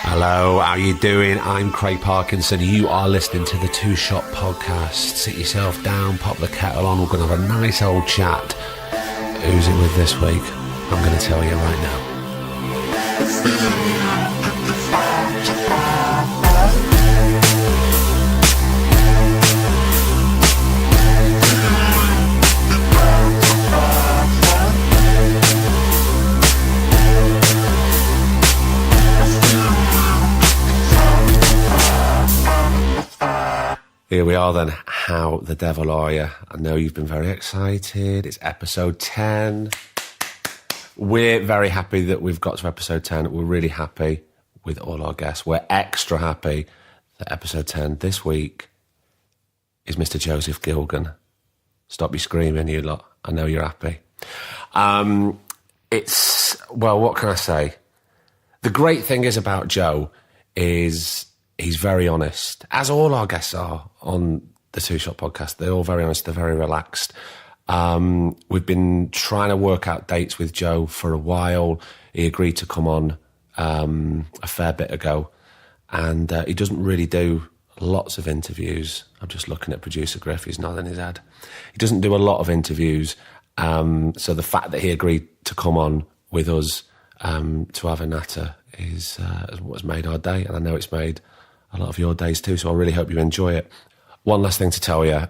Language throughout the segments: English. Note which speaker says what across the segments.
Speaker 1: Hello, how you doing? I'm Craig Parkinson. You are listening to the Two Shot Podcast. Sit yourself down, pop the kettle on. We're going to have a nice old chat. Who's it with this week? I'm going to tell you right now. Here we are then. How the devil are you? I know you've been very excited. It's episode 10. We're very happy that we've got to episode 10. We're really happy with all our guests. We're extra happy that episode 10 this week is Mr. Joseph Gilgun. Stop you screaming, you lot. I know you're happy. Well, what can I say? The great thing is about Joe is he's very honest, as all our guests are on the Two Shot Podcast. They're all very honest. They're very relaxed. We've been trying to work out dates with Joe for a while. He agreed to come on a fair bit ago, and he doesn't really do lots of interviews. I'm just looking at producer Griff. He's nodding his head. He doesn't do a lot of interviews. So the fact that he agreed to come on with us to have a natter is what's made our day, and I know it's made a lot of your days too, so I really hope you enjoy it. One last thing to tell you,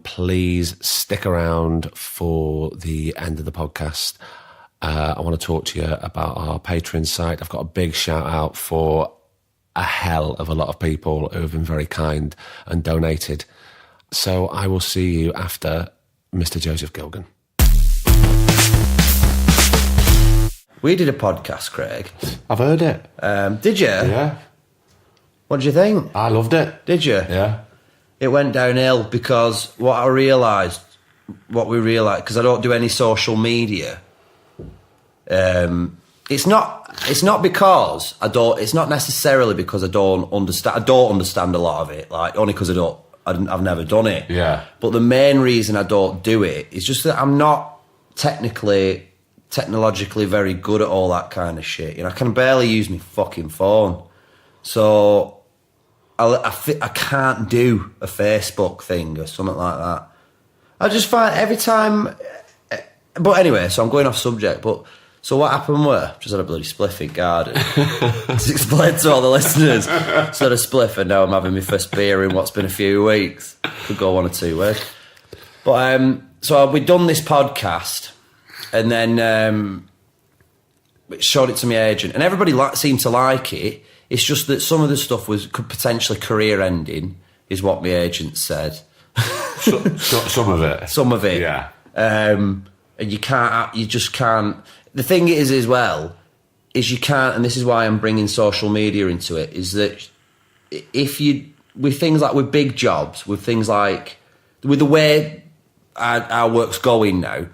Speaker 1: please stick around for the end of the podcast. I want to talk to you about our Patreon site. I've got a big shout out for a hell of a lot of people who have been very kind and donated. So I will see you after Mr. Joseph Gilgun.
Speaker 2: We did a podcast, Craig.
Speaker 1: I've heard it.
Speaker 2: Did you?
Speaker 1: Yeah.
Speaker 2: What did you think?
Speaker 1: I loved it.
Speaker 2: Did you?
Speaker 1: Yeah.
Speaker 2: It went downhill because we realised, because I don't do any social media. It's not because I don't. It's not necessarily because I don't understand. I don't understand a lot of it. Like only because I've never done it.
Speaker 1: Yeah.
Speaker 2: But the main reason I don't do it is just that I'm not technologically very good at all that kind of shit. You know, I can barely use my fucking phone, so I can't do a Facebook thing or something like that. I just find every time... But anyway, so I'm going off subject, but... So what happened were... Just had a bloody spliff in garden. Just explain to all the listeners. So I had a spliff and now I'm having my first beer in what's been a few weeks. Could go 1 or 2 ways. But, so we'd done this podcast and then showed it to my agent and everybody seemed to like it. It's just that some of the stuff could potentially career-ending, is what my agent said.
Speaker 1: Some of it.
Speaker 2: Some of it.
Speaker 1: Yeah.
Speaker 2: And you just can't... The thing is as well, is you can't, and this is why I'm bringing social media into it, is that with things like, with big jobs, with things like, with the way our work's going now,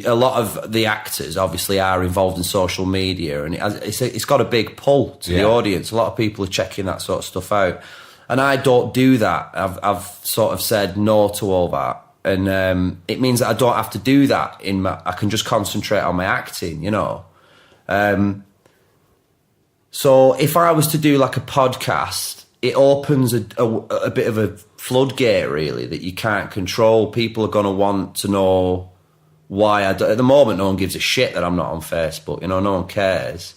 Speaker 2: a lot of the actors obviously are involved in social media, and it's got a big pull to the audience. A lot of people are checking that sort of stuff out, and I don't do that. I've sort of said no to all that, and it means that I don't have to do that. I can just concentrate on my acting, you know. So if I was to do like a podcast, it opens a bit of a floodgate, really, that you can't control. People are going to want to know why at the moment no one gives a shit that I'm not on Facebook, you know, no one cares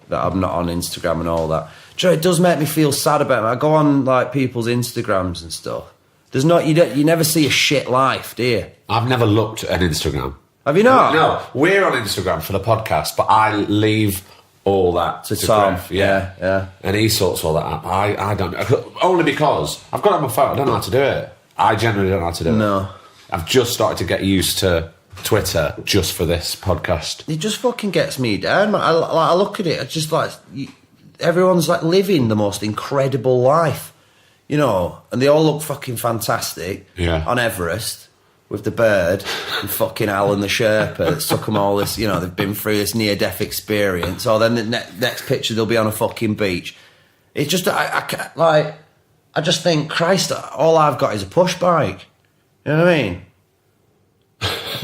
Speaker 2: that I'm not on Instagram and all that. Do you know, it does make me feel sad about it. I go on like people's Instagrams and stuff. You never see a shit life, do you?
Speaker 1: I've never looked at Instagram.
Speaker 2: Have you not?
Speaker 1: No, we're on Instagram for the podcast, but I leave all that to
Speaker 2: Tom.
Speaker 1: Griff,
Speaker 2: Yeah.
Speaker 1: And he sorts all that out. I don't, only because I've got it on my phone. I don't know how to do it. I generally don't know how to do it.
Speaker 2: No.
Speaker 1: I've just started to get used to Twitter just for this podcast.
Speaker 2: It just fucking gets me down. I look at it, I just like, everyone's like living the most incredible life, you know, and they all look fucking fantastic on Everest with the bird and fucking Alan the Sherpa that took them all this, you know, they've been through this near-death experience, or then the next picture they'll be on a fucking beach. It's just, I just think, Christ, all I've got is a push bike. You know what I mean?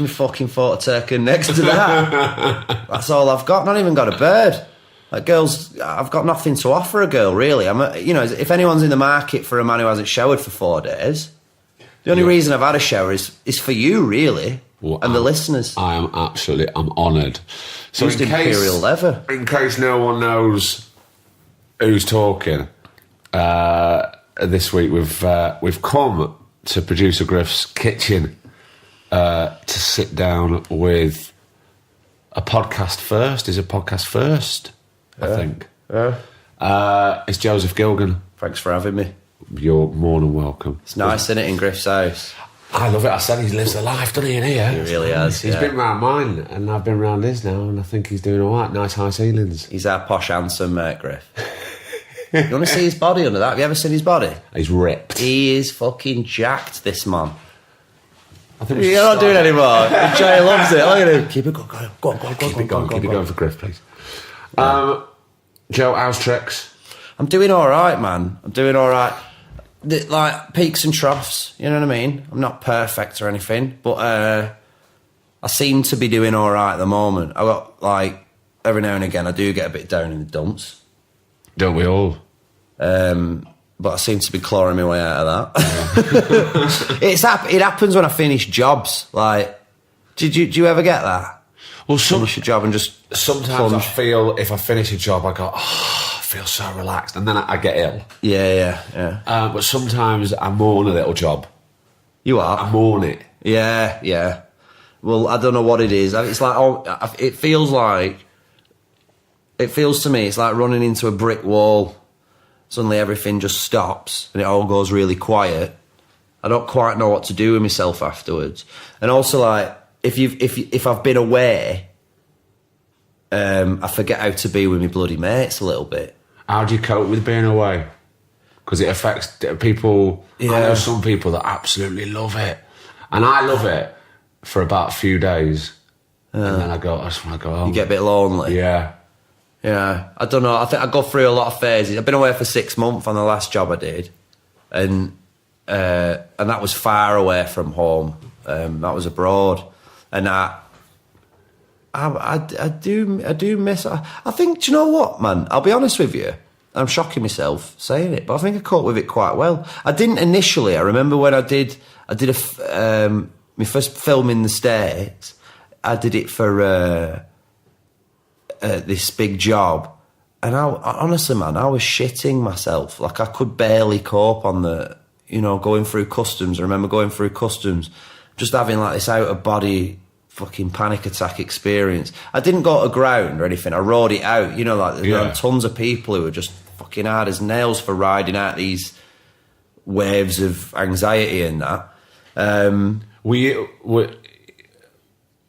Speaker 2: My fucking photo taken next to that. That's all I've got. Not even got a bird. Like girls, I've got nothing to offer a girl, really. If anyone's in the market for a man who hasn't showered for 4 days, the only reason I've had a shower is for you, really, and the listeners.
Speaker 1: I'm honoured. So
Speaker 2: Just imperial leather.
Speaker 1: In case no one knows who's talking, this week we've come to producer Griff's kitchen to sit down with a podcast first. Is a podcast first, I think.
Speaker 2: Yeah.
Speaker 1: It's Joseph Gilgun.
Speaker 2: Thanks for having me.
Speaker 1: You're more than welcome.
Speaker 2: It's nice, isn't it, in Griff's house?
Speaker 1: I love it. I said he lives the life, doesn't he, in here?
Speaker 2: He really has.
Speaker 1: He's been round mine, and I've been round his now, and I think he's doing all right. Nice high ceilings.
Speaker 2: He's our posh handsome mate, Griff. You want to see his body under that? Have you ever seen his body?
Speaker 1: He's ripped.
Speaker 2: He is fucking jacked, this man.
Speaker 1: I think
Speaker 2: You're not doing it anymore. Jay loves it. Look at him. Keep it going. Go on.
Speaker 1: Keep it going for Griff, please. Joe, how's tricks?
Speaker 2: I'm doing all right, man. I'm doing all right. Like peaks and troughs, you know what I mean? I'm not perfect or anything, but I seem to be doing all right at the moment. I got, like, every now and again I do get a bit down in the dumps.
Speaker 1: Don't we all?
Speaker 2: But I seem to be clawing my way out of that. It happens when I finish jobs. Like, do you ever get that?
Speaker 1: Well,
Speaker 2: finish a job and just
Speaker 1: sometimes
Speaker 2: plunge.
Speaker 1: I feel if I finish a job, I go, I feel so relaxed, and then I get ill.
Speaker 2: Yeah.
Speaker 1: But sometimes I mourn a little job.
Speaker 2: You are?
Speaker 1: I mourn it.
Speaker 2: Yeah. Well, I don't know what it is. It's like, it feels to me, it's like running into a brick wall. Suddenly everything just stops and it all goes really quiet. I don't quite know what to do with myself afterwards. And also, like, if I've been away, I forget how to be with my bloody mates a little bit.
Speaker 1: How do you cope with being away? Because it affects people.
Speaker 2: Yeah.
Speaker 1: I know some people that absolutely love it, and I love it for about a few days, and then I just want to go home.
Speaker 2: You get a bit lonely.
Speaker 1: Yeah.
Speaker 2: I don't know. I think I go through a lot of phases. I've been away for 6 months on the last job I did, and that was far away from home. That was abroad, and I do miss. I think. Do you know what, man? I'll be honest with you. I'm shocking myself saying it, but I think I coped with it quite well. I didn't initially. I remember when I did my first film in the States. I did it for this big job, and I honestly, man, I was shitting myself. Like, I could barely cope on going through customs. I remember going through customs, just having like this out of body fucking panic attack experience. I didn't go to ground or anything. I rode it out. There are tons of people who were just fucking hard as nails for riding out these waves of anxiety and that.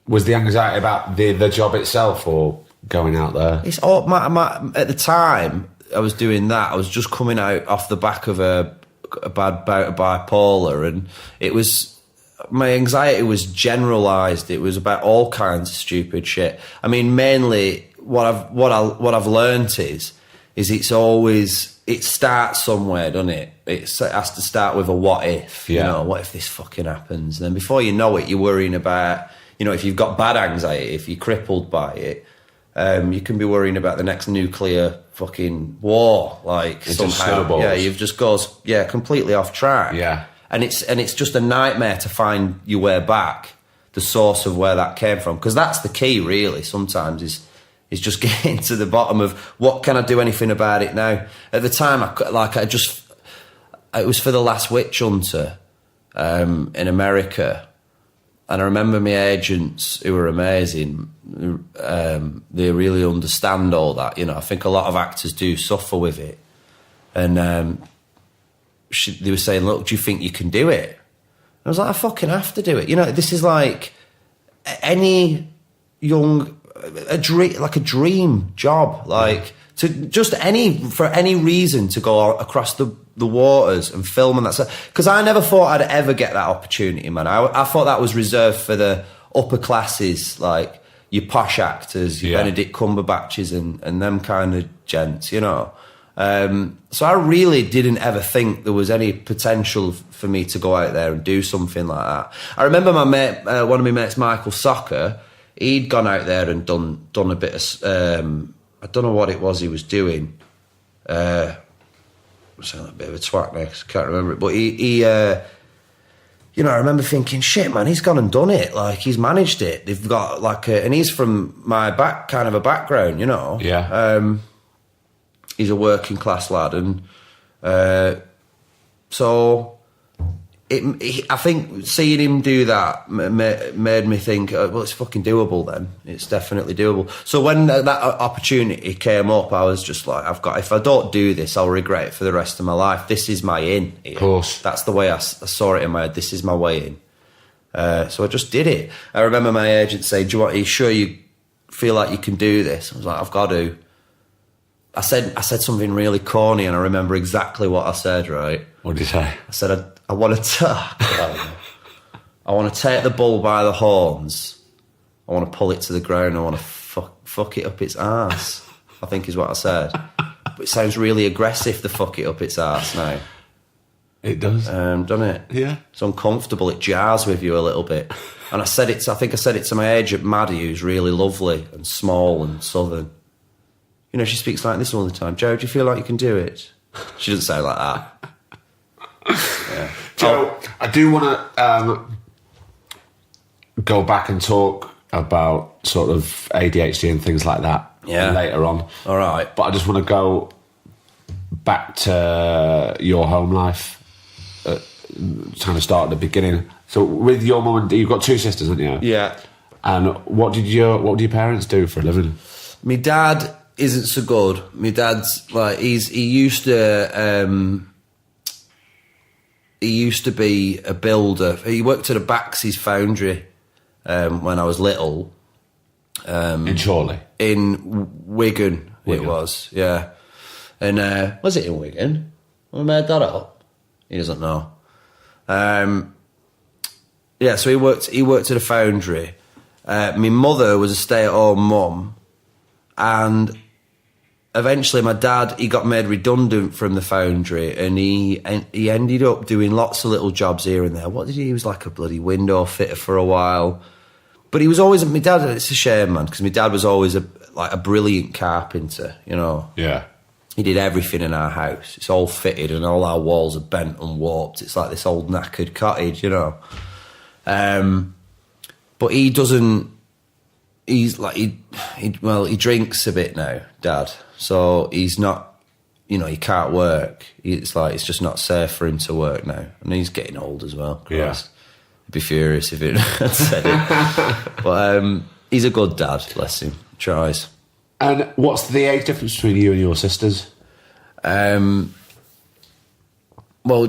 Speaker 1: Was the anxiety about the job itself or going out there?
Speaker 2: It's all at the time I was doing that. I was just coming out off the back of a bad bout of bipolar, and it was. My anxiety was generalised. It was about all kinds of stupid shit. I mean, mainly what I've learnt is it starts somewhere, doesn't it? It has to start with a what if.
Speaker 1: Yeah.
Speaker 2: What if this fucking happens? And then before you know it, you're worrying about, if you've got bad anxiety, if you're crippled by it, you can be worrying about the next nuclear fucking war. Like,
Speaker 1: it
Speaker 2: somehow,
Speaker 1: snowballs.
Speaker 2: you've just goes completely off track.
Speaker 1: Yeah.
Speaker 2: And it's just a nightmare to find your way back, the source of where that came from. Because that's the key, really, sometimes, is just getting to the bottom of what can I do anything about it now. At the time, it was for The Last Witch Hunter in America. And I remember my agents, who were amazing, they really understand all that. I think a lot of actors do suffer with it. And they were saying, look, do you think you can do it? And I was like, I fucking have to do it. This is like any a dream job, like for any reason to go across the waters and film and that stuff. Because I never thought I'd ever get that opportunity, man. I thought that was reserved for the upper classes, like your posh actors, your Benedict Cumberbatches and them kind of gents, So I really didn't ever think there was any potential for me to go out there and do something like that. I remember my mate, one of my mates, Michael Soccer, he'd gone out there and done a bit of I don't know what it was he was doing. I sound like a bit of a twat now 'cause I can't remember it. But he you know, I remember thinking, shit, man, he's gone and done it. Like, he's managed it. They've got like and he's from my kind of a background, you know.
Speaker 1: Yeah.
Speaker 2: He's a working class lad, and so I think seeing him do that made me think, well, it's fucking doable then. It's definitely doable. So when that opportunity came up, I was just like, if I don't do this, I'll regret it for the rest of my life. This is my in.
Speaker 1: Of course.
Speaker 2: That's the way I saw it in my head. This is my way in. So I just did it. I remember my agent saying, are you sure you feel like you can do this? I was like, I've got to. I said something really corny, and I remember exactly what I said, right?
Speaker 1: What did you say?
Speaker 2: I said, I want to take the bull by the horns. I want to pull it to the ground. I want to fuck it up its arse, I think is what I said. But it sounds really aggressive, the fuck it up its arse now.
Speaker 1: It does.
Speaker 2: Doesn't it?
Speaker 1: Yeah.
Speaker 2: It's uncomfortable. It jars with you a little bit. And I think I said it to my agent, Maddie, who's really lovely and small and southern. You know, she speaks like this all the time. Joe, do you feel like you can do it? She doesn't sound like that. Yeah.
Speaker 1: Joe, I do want to go back and talk about sort of ADHD and things like that later on.
Speaker 2: All right.
Speaker 1: But I just want to go back to your home life, kind of start at the beginning. So with your mum and you've got two sisters, haven't you?
Speaker 2: Yeah.
Speaker 1: And what do your parents do for a living?
Speaker 2: My dad isn't so good. My dad's like he used to be a builder. He worked at a Bax's foundry when I was little.
Speaker 1: In Chorley?
Speaker 2: In Wigan, it was, yeah. And was it in Wigan? I made that up. He doesn't know. Yeah, so he worked at a foundry. My mother was a stay-at-home mum, and eventually my dad, he got made redundant from the foundry, and he ended up doing lots of little jobs here and there. What did he? He was like a bloody window fitter for a while. But he was always, my dad, it's a shame, man, because my dad was always a brilliant carpenter, you know.
Speaker 1: Yeah.
Speaker 2: He did everything in our house. It's all fitted and all our walls are bent and warped. It's like this old knackered cottage, you know. But he doesn't, he's like, he drinks a bit now, Dad. So he's not, you know, he can't work. It's like, it's just not safe for him to work now. And he's getting old as well. Christ.
Speaker 1: Yeah.
Speaker 2: I'd be furious if it had said it. But he's a good dad, bless him. Tries.
Speaker 1: And what's the age difference between you and your sisters?
Speaker 2: Well,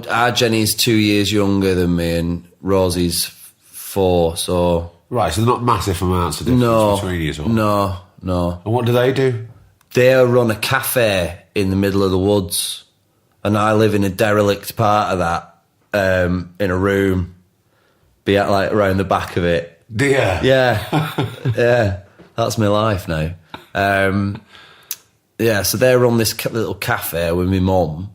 Speaker 2: our Jenny's 2 years younger than me, and Rosie's 4, so...
Speaker 1: Right, so they're not massive amounts of difference between you.
Speaker 2: No.
Speaker 1: And what do they do?
Speaker 2: They run a cafe in the middle of the woods, and I live in a derelict part of that, in a room, be at, like, around the back of it.
Speaker 1: Yeah.
Speaker 2: Yeah, that's my life now. Yeah, so they run this little cafe with my mum.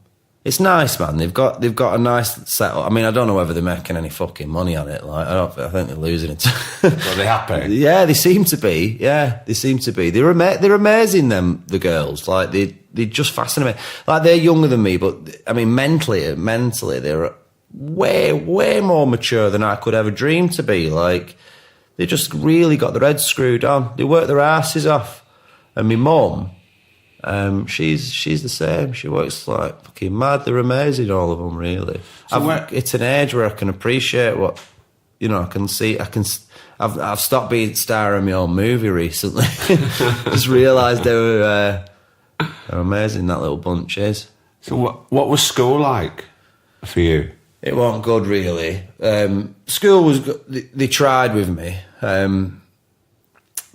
Speaker 2: It's nice, man. They've got a nice setup. I mean, I don't know whether they're making any fucking money on it. Like, I think they're losing it.
Speaker 1: Are they happy?
Speaker 2: Yeah, they seem to be. Yeah, they seem to be. They're amazing. The girls. Like they just fascinate me. Like, they're younger than me, but I mean, mentally, they're way more mature than I could ever dream to be. Like, they just really got their heads screwed on. They work their asses off. And my mum, she's the same. She works like fucking mad. They're amazing, all of them, really. So it's an age where I can appreciate what, you know, I can see. I've stopped being star in my own movie recently. Just realised they're amazing, that little bunch is.
Speaker 1: So what was school like for you?
Speaker 2: It wasn't good, really. School was good. They tried with me.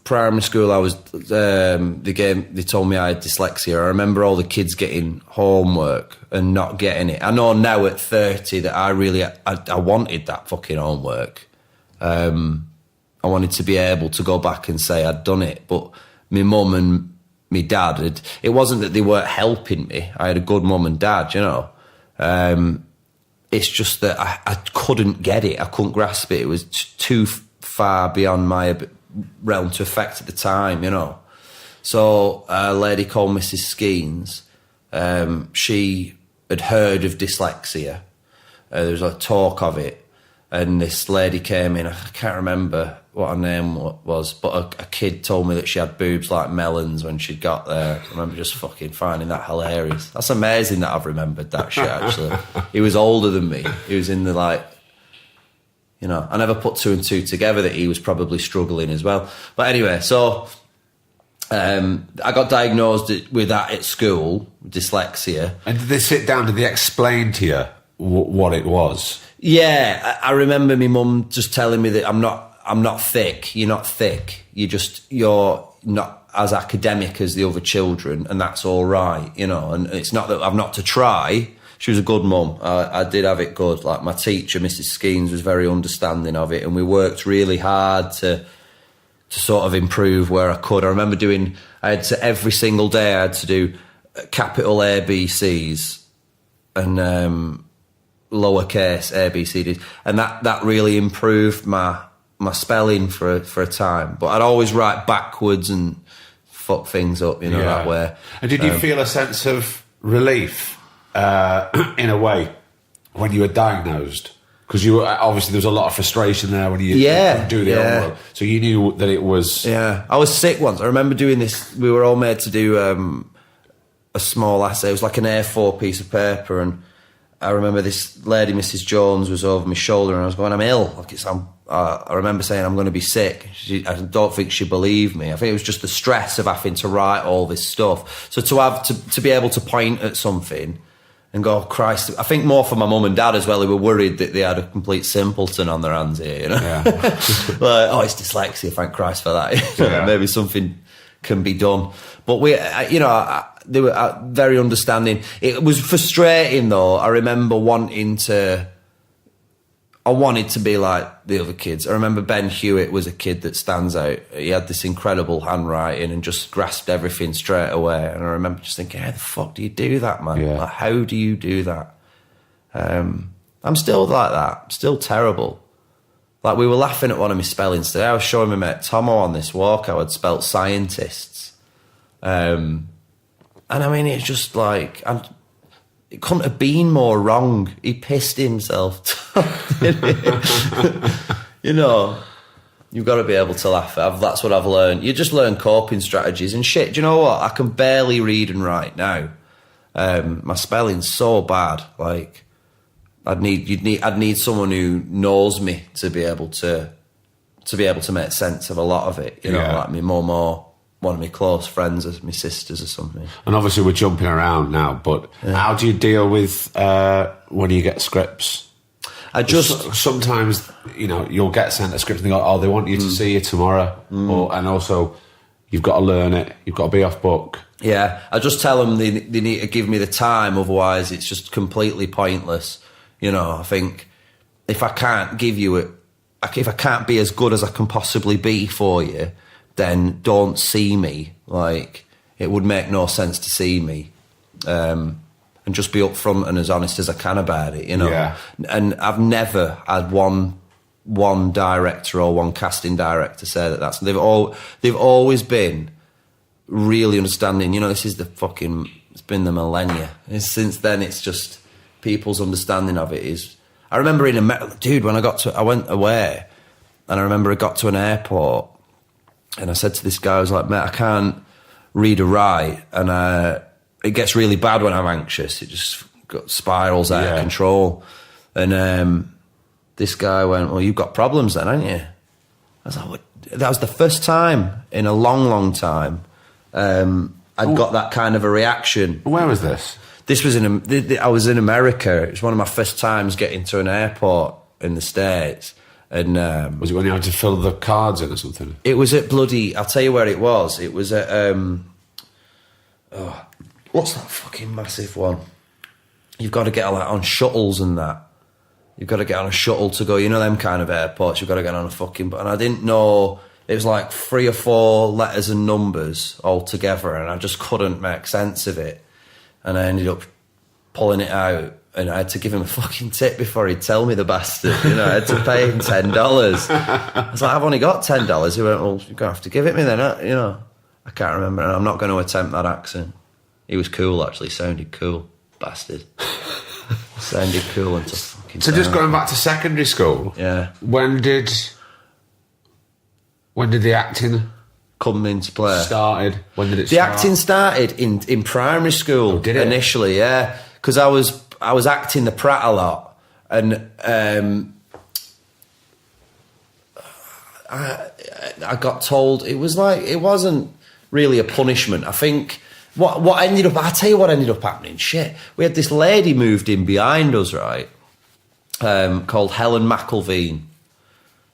Speaker 2: Primary school, I was. They told me I had dyslexia. I remember all the kids getting homework and not getting it. I know now at 30 that I wanted that fucking homework. I wanted to be able to go back and say I'd done it, but my mum and my dad, it wasn't that they weren't helping me. I had a good mum and dad, you know. It's just that I couldn't get it. I couldn't grasp it. It was too far beyond my realm to affect at the time, you know. So a lady called Mrs. Skeens, she had heard of dyslexia. There was a talk of it, and this lady came in. I can't remember what her name was, but a kid told me that she had boobs like melons when she got there. I remember just fucking finding that hilarious. That's amazing that I've remembered that shit, actually. He was older than me. He was in the, like, you know, I never put two and two together that he was probably struggling as well. But anyway, so I got diagnosed with that at school, dyslexia.
Speaker 1: And did they sit down, did they explain to you what it was?
Speaker 2: Yeah, I remember my mum just telling me that I'm not thick. You're not thick. You're not as academic as the other children, and that's all right, you know. And it's not that I've not to try. She was a good mum. I did have it good. Like, my teacher, Mrs. Skeens, was very understanding of it, and we worked really hard to sort of improve where I could. I remember every single day I had to do capital ABCs and lowercase ABCDs, and that really improved my spelling for a time. But I'd always write backwards and fuck things up, you know, that way.
Speaker 1: And did you feel a sense of relief, in a way, when you were diagnosed? Because you were, obviously there was a lot of frustration there when you couldn't do the homework. So you knew that it was...
Speaker 2: Yeah, I was sick once. I remember doing this. We were all made to do a small essay. It was like an A4 piece of paper, and I remember this lady, Mrs. Jones, was over my shoulder, and I was going, I'm ill. I remember saying, I'm going to be sick. I don't think she believed me. I think it was just the stress of having to write all this stuff. So to be able to point at something and go, oh, Christ, I think more for my mum and dad as well, who were worried that they had a complete simpleton on their hands here, you know? Yeah. Like, oh, it's dyslexia, thank Christ for that. Yeah. Maybe something can be done. But they were very understanding. It was frustrating, though. I remember I wanted to be like the other kids. I remember Ben Hewitt was a kid that stands out. He had this incredible handwriting and just grasped everything straight away. And I remember just thinking, how the fuck do you do that, man? Yeah. Like, how do you do that? I'm still like that. I'm still terrible. Like, we were laughing at one of my spellings today. I was showing my mate Tomo on this walk how I'd spelt scientists. And I mean, it's just like... It couldn't have been more wrong. He pissed himself. You know, you've got to be able to laugh. That's what I've learned. You just learn coping strategies and shit. Do you know what? I can barely read and write now. My spelling's so bad. Like, I'd need someone who knows me to be able to make sense of a lot of it. You know, like my mum or one of my close friends, or my sisters or something. And
Speaker 1: obviously we're jumping around now, but how do you deal with when you get scripts? Sometimes, you know, you'll get sent a script and they go, oh, they want you to see it tomorrow. And also, you've got to learn it. You've got to be off book. Yeah,
Speaker 2: I just tell them they need to give me the time, otherwise it's just completely pointless. You know, I think if I can't give you it, if I can't be as good as I can possibly be for you, then don't see me. Like, it would make no sense to see me. And just be upfront and as honest as I can about it, you know. Yeah. And I've never had one director or one casting director say that that's... They've always been really understanding. You know, this is it's been the millennia. And since then, it's just people's understanding of it is... I remember when I went away, and I remember I got to an airport, and I said to this guy, I was like, mate, I can't read or write, and it gets really bad when I'm anxious. It just spirals out of control. And this guy went, well, you've got problems then, haven't you? I was like, what? That was the first time in a long, long time I'd got that kind of a reaction.
Speaker 1: Where was this?
Speaker 2: This was I was in America. It was one of my first times getting to an airport in the States. And
Speaker 1: was it when you had to fill the cards in or something?
Speaker 2: It was at I'll tell you where it was. It was at what's that fucking massive one? You've got to get on shuttles and that. You've got to get on a shuttle to go, you know, them kind of airports. You've got to get on a fucking... And I didn't know... It was like 3 or 4 letters and numbers all together, and I just couldn't make sense of it. And I ended up pulling it out, and I had to give him a fucking tip before he'd tell me, the bastard. You know, I had to pay him $10. I was like, I've only got $10. He went, well, you're going to have to give it me then, you know. I can't remember, and I'm not going to attempt that accent. He was cool, actually. Sounded cool. Bastard. Sounded cool until fucking...
Speaker 1: So just going back to secondary school...
Speaker 2: Yeah.
Speaker 1: When did the acting...
Speaker 2: come into play?
Speaker 1: Started? When did it
Speaker 2: The
Speaker 1: start?
Speaker 2: acting started in primary school.
Speaker 1: Oh, did it?
Speaker 2: Initially, yeah. Because I was acting the prat a lot. And I got told... It wasn't really a punishment. I think... What ended up... I'll tell you what ended up happening. Shit. We had this lady moved in behind us, right? Called Helen McElveen.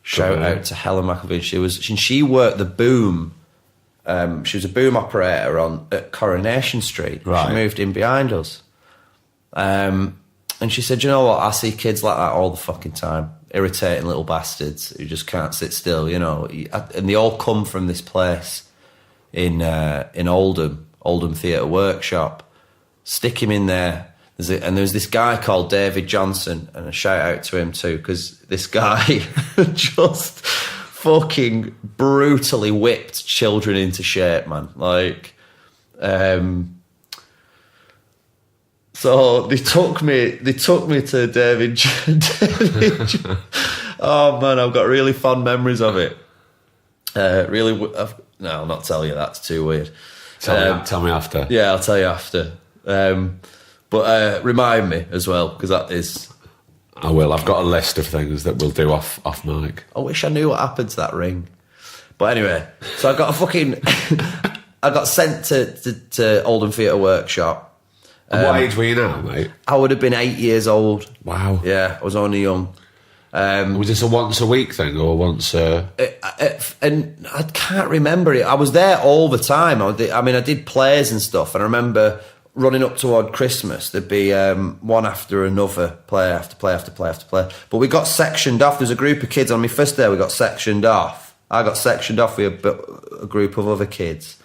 Speaker 2: Shout out to Helen McElveen. She worked the boom. She was a boom operator at Coronation Street.
Speaker 1: Right.
Speaker 2: She moved in behind us. And she said, you know what? I see kids like that all the fucking time. Irritating little bastards who just can't sit still, you know. And they all come from this place in Oldham Theatre Workshop. Stick him in there. There's this guy called David Johnson, and a shout out to him too, because this guy just fucking brutally whipped children into shape, man. Like, so they took me to David. Oh man, I've got really fond memories of it. No, I'll not tell you. That's too weird.
Speaker 1: Tell me after.
Speaker 2: Yeah, I'll tell you after. But remind me as well, because that is...
Speaker 1: I will. I've got a list of things that we'll do off mic.
Speaker 2: I wish I knew what happened to that ring. But anyway, so I got a fucking... I got sent to Oldham Theatre Workshop.
Speaker 1: What age were you now, mate?
Speaker 2: I would have been 8 years old.
Speaker 1: Wow.
Speaker 2: Yeah, I was only young.
Speaker 1: Was this a once a week thing or once?
Speaker 2: And I can't remember it. I was there all the time. I did plays and stuff, and I remember running up toward Christmas. There'd be one after another, play after play after play after play. But we got sectioned off. There's a group of kids on my first day. We got sectioned off. I got sectioned off with a group of other kids.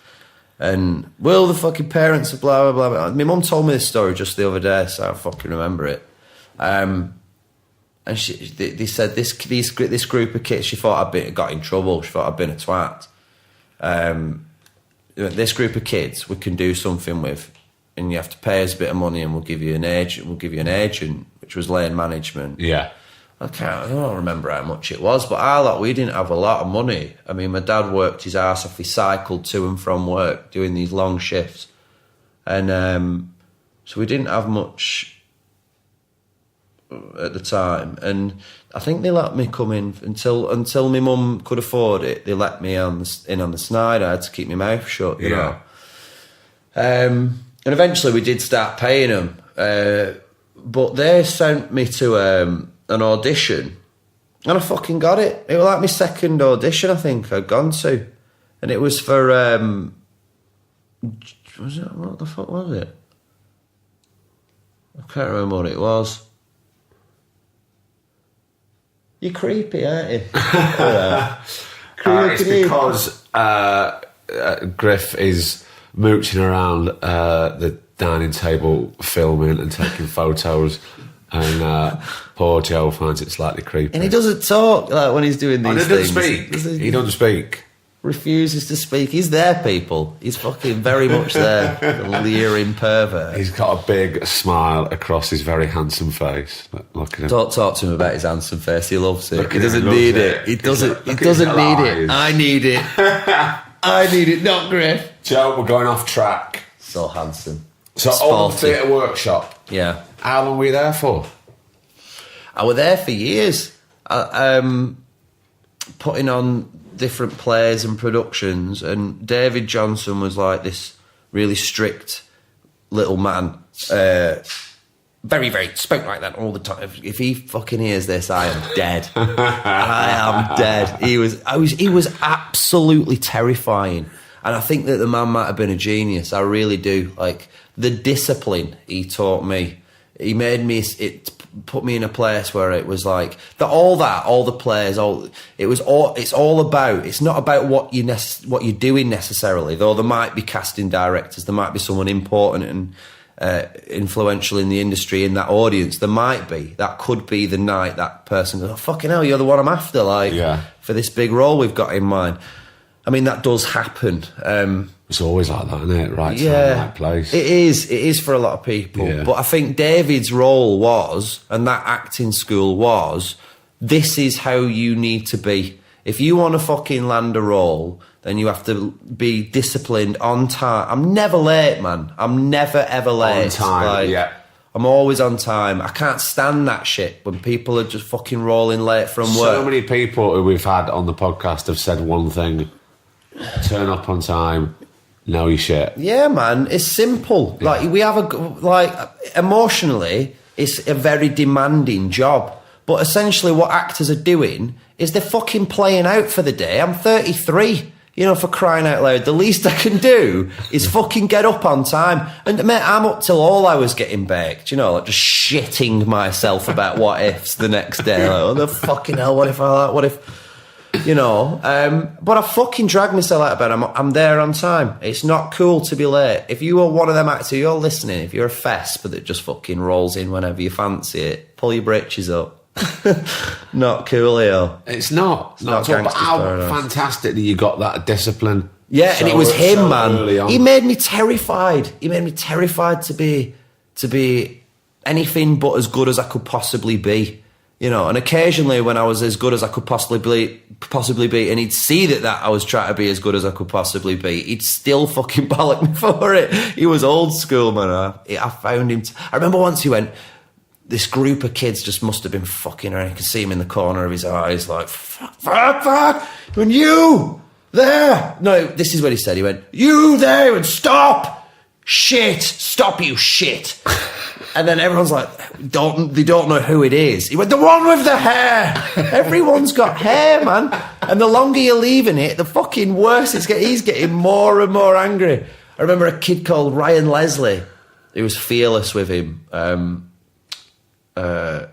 Speaker 2: And the fucking parents of blah blah blah. My mum told me this story just the other day, so I fucking remember it. And they said this group of kids, she thought got in trouble. She thought I'd been a twat. This group of kids we can do something with, and you have to pay us a bit of money, and we'll give you an agent. We'll give you an agent, which was lane management.
Speaker 1: Yeah.
Speaker 2: I don't remember how much it was, but we didn't have a lot of money. I mean, my dad worked his ass off. He cycled to and from work doing these long shifts, and so we didn't have much at the time. And I think they let me come in until my mum could afford it. They let me in on the snide. I had to keep my mouth shut, you know. And eventually we did start paying them, but they sent me to an audition, and I fucking got it. It was like my second audition, I think, I'd gone to, and it was for what the fuck was it? I can't remember what it was. You're creepy, aren't you?
Speaker 1: It's because Griff is mooching around the dining table, filming and taking photos, and poor Joe finds it slightly creepy.
Speaker 2: And he doesn't talk like when he's doing these things.
Speaker 1: He doesn't speak.
Speaker 2: Refuses to speak. He's there, people. He's fucking very much there. The leering pervert.
Speaker 1: He's got a big smile across his very handsome face. Look at him.
Speaker 2: Don't talk to him about his handsome face. He loves it.
Speaker 1: He doesn't need it.
Speaker 2: He doesn't need it. I need it. I need it, not Griff.
Speaker 1: Joe, we're going off track.
Speaker 2: So handsome.
Speaker 1: So Oldham Theatre Workshop.
Speaker 2: Yeah.
Speaker 1: How long were you there for?
Speaker 2: I was there for years. Putting on different plays and productions, and David Johnson was like this really strict little man. Very, very spoke like that all the time. If he fucking hears this, I am dead. I am dead. He was absolutely terrifying. And I think that the man might have been a genius. I really do. Like, the discipline he taught me, he made me, it put me in a place where it was like, all the players, it's all about, it's not about what you're doing necessarily, though there might be casting directors, there might be someone important and influential in the industry, in that audience, there might be. That could be the night that person goes, oh, fucking hell, you're the one I'm after, for this big role we've got in mind. I mean, that does happen.
Speaker 1: It's always like that, isn't it? Right time, right place.
Speaker 2: It is for a lot of people.
Speaker 1: Yeah.
Speaker 2: But I think David's role was, and that acting school was, this is how you need to be. If you want to fucking land a role, then you have to be disciplined, on time. I'm never late, man. I'm never, ever late.
Speaker 1: On time, yeah.
Speaker 2: I'm always on time. I can't stand that shit when people are just fucking rolling late from work.
Speaker 1: So many people who we've had on the podcast have said one thing: turn up on time, know your shit.
Speaker 2: Yeah, man, it's simple.
Speaker 1: Yeah.
Speaker 2: Like, we have emotionally, it's a very demanding job. But essentially what actors are doing is they're fucking playing out for the day. I'm 33, for crying out loud. The least I can do is fucking get up on time. And mate, I'm up till all hours getting baked, like just shitting myself about what ifs the next day. Like, oh, the fucking hell, what if but I fucking drag myself out of bed. I'm there on time. It's not cool to be late. If you are one of them actors, you're listening, if you're a fesp that just fucking rolls in whenever you fancy it, pull your britches up. Not cool, Leo.
Speaker 1: It's not. Not at all. But how fantastic that you got that discipline.
Speaker 2: Yeah,
Speaker 1: so,
Speaker 2: and it was him,
Speaker 1: so
Speaker 2: man. He made me terrified. He made me terrified to be anything but as good as I could possibly be. And occasionally when I was as good as I could possibly be, and he'd see that I was trying to be as good as I could possibly be, he'd still fucking bollock me for it. He was old school, man. I found him. I remember once he went, this group of kids just must have been fucking around. You could see him in the corner of his eyes, like, fuck. When you there. No, this is what he said. He went, you there. He went, stop. Shit. Stop, you shit. And then everyone's like, they don't know who it is. He went, the one with the hair. Everyone's got hair, man. And the longer you're leaving it, the fucking worse it's getting. He's getting more and more angry. I remember a kid called Ryan Leslie. He was fearless with him. God,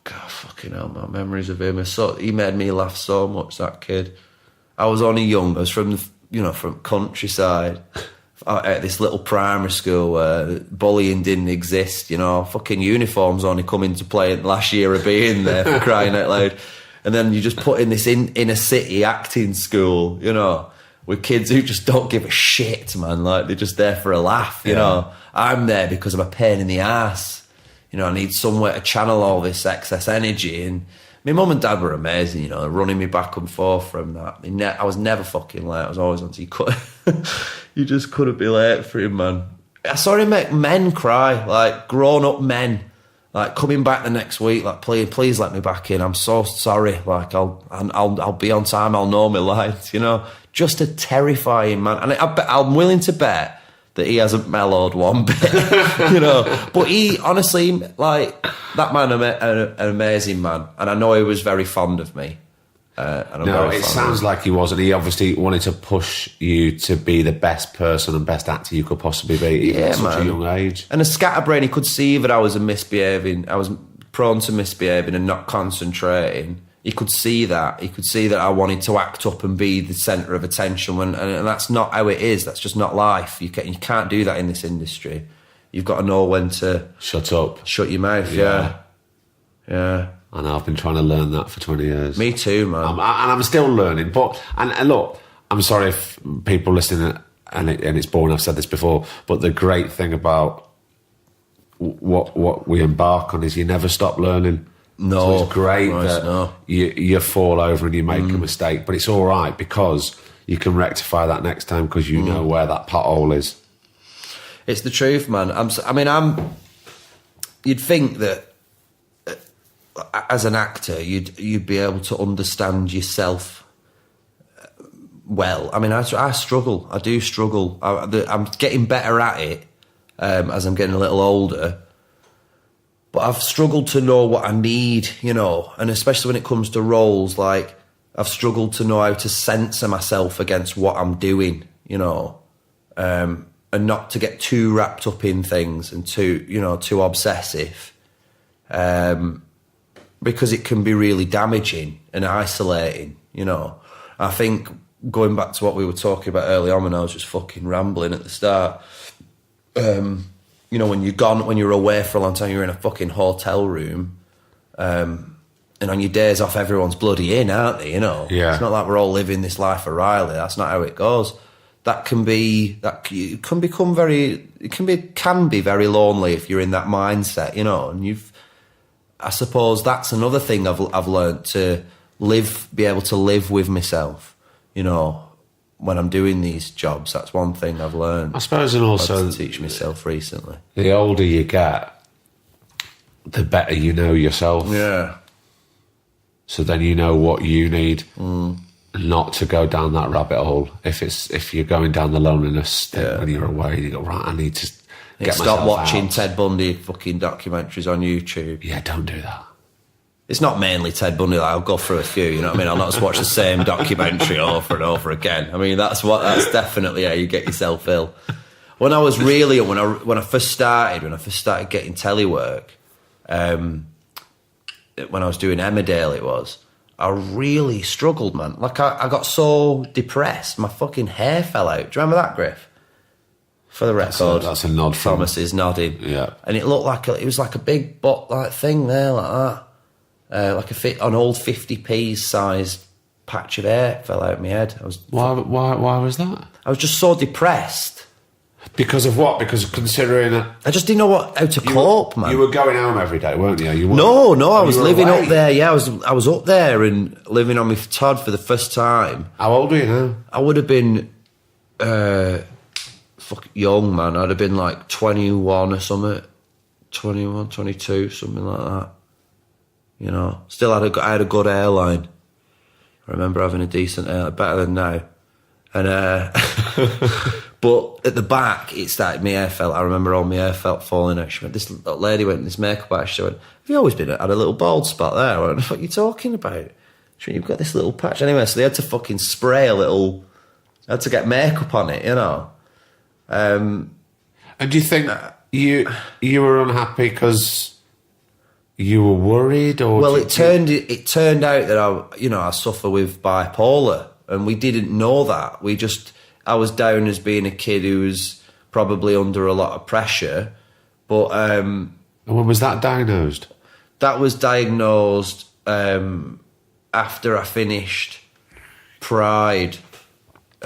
Speaker 2: fucking hell, my memories of him. He made me laugh so much, that kid. I was only young. I was from countryside. At this little primary school where bullying didn't exist, fucking uniforms only come into play last year of being there, for crying out loud. And then you just put in this inner city acting school, with kids who just don't give a shit, man. Like, they're just there for a laugh, I'm there because I'm a pain in the ass. I need somewhere to channel all this excess energy. And my mum and dad were amazing, running me back and forth from that. I was never fucking late. I was always on. You just couldn't be late for him, man. I saw him make men cry, like grown-up men, like coming back the next week, like, please let me back in. I'm so sorry. Like, I'll be on time. I'll know my lines. Just a terrifying man. And I'm willing to bet that he hasn't mellowed one bit, But he, honestly, like, that man, an amazing man. And I know he was very fond of me.
Speaker 1: It sounds like he was, and he obviously wanted to push you to be the best person and best actor you could possibly be, even at such a young age.
Speaker 2: And a scatterbrain, he could see that I was I was prone to misbehaving and not concentrating. He could see that. He could see that I wanted to act up and be the centre of attention, and that's not how it is. That's just not life. You can't do that in this industry. You've got to know when to...
Speaker 1: Shut up.
Speaker 2: Shut your mouth, yeah.
Speaker 1: I know, I've been trying to learn that for 20 years.
Speaker 2: Me too, man.
Speaker 1: I'm still learning. But and look, I'm sorry if people listening, and it's boring, I've said this before, but the great thing about what we embark on is you never stop learning.
Speaker 2: No.
Speaker 1: So it's great that you fall over and you make a mistake, but it's all right because you can rectify that next time because you know where that pothole is.
Speaker 2: It's the truth, man. You'd think that as an actor, you'd be able to understand yourself well. I mean, I struggle. I do struggle. I'm getting better at it as I'm getting a little older. But I've struggled to know what I need, and especially when it comes to roles, like, I've struggled to know how to censor myself against what I'm doing, and not to get too wrapped up in things and too obsessive, because it can be really damaging and isolating, I think, going back to what we were talking about early on when I was just fucking rambling at the start, when you're away for a long time, you're in a fucking hotel room, and on your days off, everyone's bloody in, aren't they, Yeah. It's not like we're all living this life of Riley. That's not how it goes. that can be very lonely if you're in that mindset, you know. And I suppose that's another thing I've learned, to be able to live with myself, you know, when I'm doing these jobs. That's one thing I've learned.
Speaker 1: I suppose, and also
Speaker 2: to teach myself recently.
Speaker 1: The older you get, the better you know yourself.
Speaker 2: Yeah.
Speaker 1: So then you know what you need, not to go down that rabbit hole. If you're going down the loneliness thing when you're away, you go, right, I need to get
Speaker 2: stop watching
Speaker 1: out.
Speaker 2: Ted Bundy fucking documentaries on YouTube.
Speaker 1: Yeah, don't do that.
Speaker 2: It's not mainly Ted Bundy. Like, I'll go through a few, you know what I mean? I'll not just watch the same documentary over and over again. I mean, that's definitely how you get yourself ill. When I was really, when I first started getting telework, when I was doing Emmerdale, I really struggled, man. Like, I got so depressed, my fucking hair fell out. Do you remember that, Griff? For the record,
Speaker 1: that's a nod from
Speaker 2: Thomas is nodding.
Speaker 1: Yeah,
Speaker 2: and it looked like it was like a big like thing there, like that, like an old 50p sized patch of hair fell out of my head.
Speaker 1: Why was that?
Speaker 2: I was just so depressed.
Speaker 1: Because of what? Because considering
Speaker 2: I just didn't know how to cope, man.
Speaker 1: You were going home every day, weren't you?
Speaker 2: No, I was living up there. Yeah, I was up there and living on my Todd for the first time.
Speaker 1: How old are you now?
Speaker 2: I would have been young, man. I'd have been like 21 or something. 21, 22, something like that. You know, still I had a good hairline. I remember having a decent hair, better than now. And but at the back, it started. My hair felt. I remember all my hair felt falling out. This lady went, this makeup artist, she went, "Have you always had a little bald spot there?" I went, "What are you talking about?" She went, "You've got this little patch." Anyway, so they had to fucking spray a little. I had to get makeup on it, you know.
Speaker 1: And do you think you were unhappy because you were worried, or?
Speaker 2: Well, it turned out that I suffer with bipolar, and we didn't know that. I was down as being a kid who was probably under a lot of pressure, but
Speaker 1: and when was that diagnosed?
Speaker 2: That was diagnosed after I finished Pride.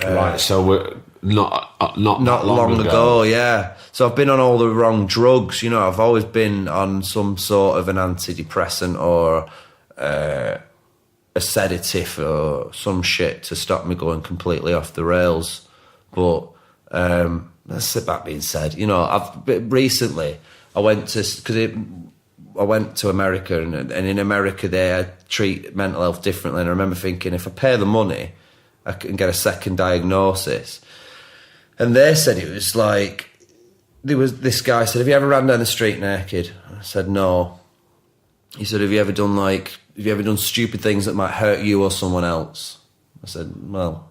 Speaker 1: Right, so we're not long
Speaker 2: ago. Yeah. So I've been on all the wrong drugs. You know, I've always been on some sort of an antidepressant or a sedative or some shit to stop me going completely off the rails. But that being said, you know, recently I went to America, and in America they treat mental health differently. And I remember thinking, if I pay the money, I can get a second diagnosis. And they said it was like, this guy said, "Have you ever ran down the street naked?" I said, "No." He said, "Have you ever done stupid things that might hurt you or someone else?" I said, "Well,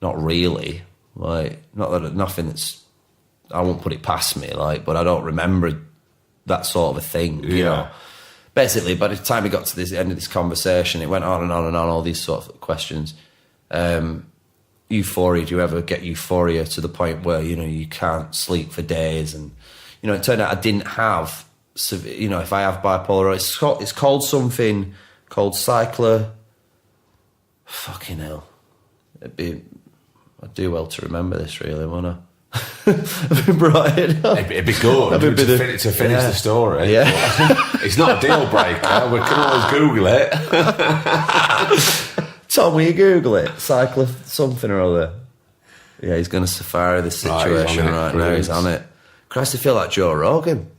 Speaker 2: not really. Like, nothing that's, I won't put it past me, like, but I don't remember that sort of a thing, you know." Basically, by the time we got to the end of this conversation, it went on and on and on, all these sort of questions. Euphoria, do you ever get euphoria to the point where, you know, you can't sleep for days? And, you know, it turned out I didn't have, you know, if I have bipolar, it's called something called fucking hell. I'd do well to remember this, really, wouldn't I? I've been brought in.
Speaker 1: It'd be good to finish the story.
Speaker 2: Yeah.
Speaker 1: It's not a deal breaker. We can always Google it.
Speaker 2: Tom, will you Google it? Cycler something or other. Yeah, he's going to safari this situation right now. He's on it. Christ, I feel like Joe Rogan.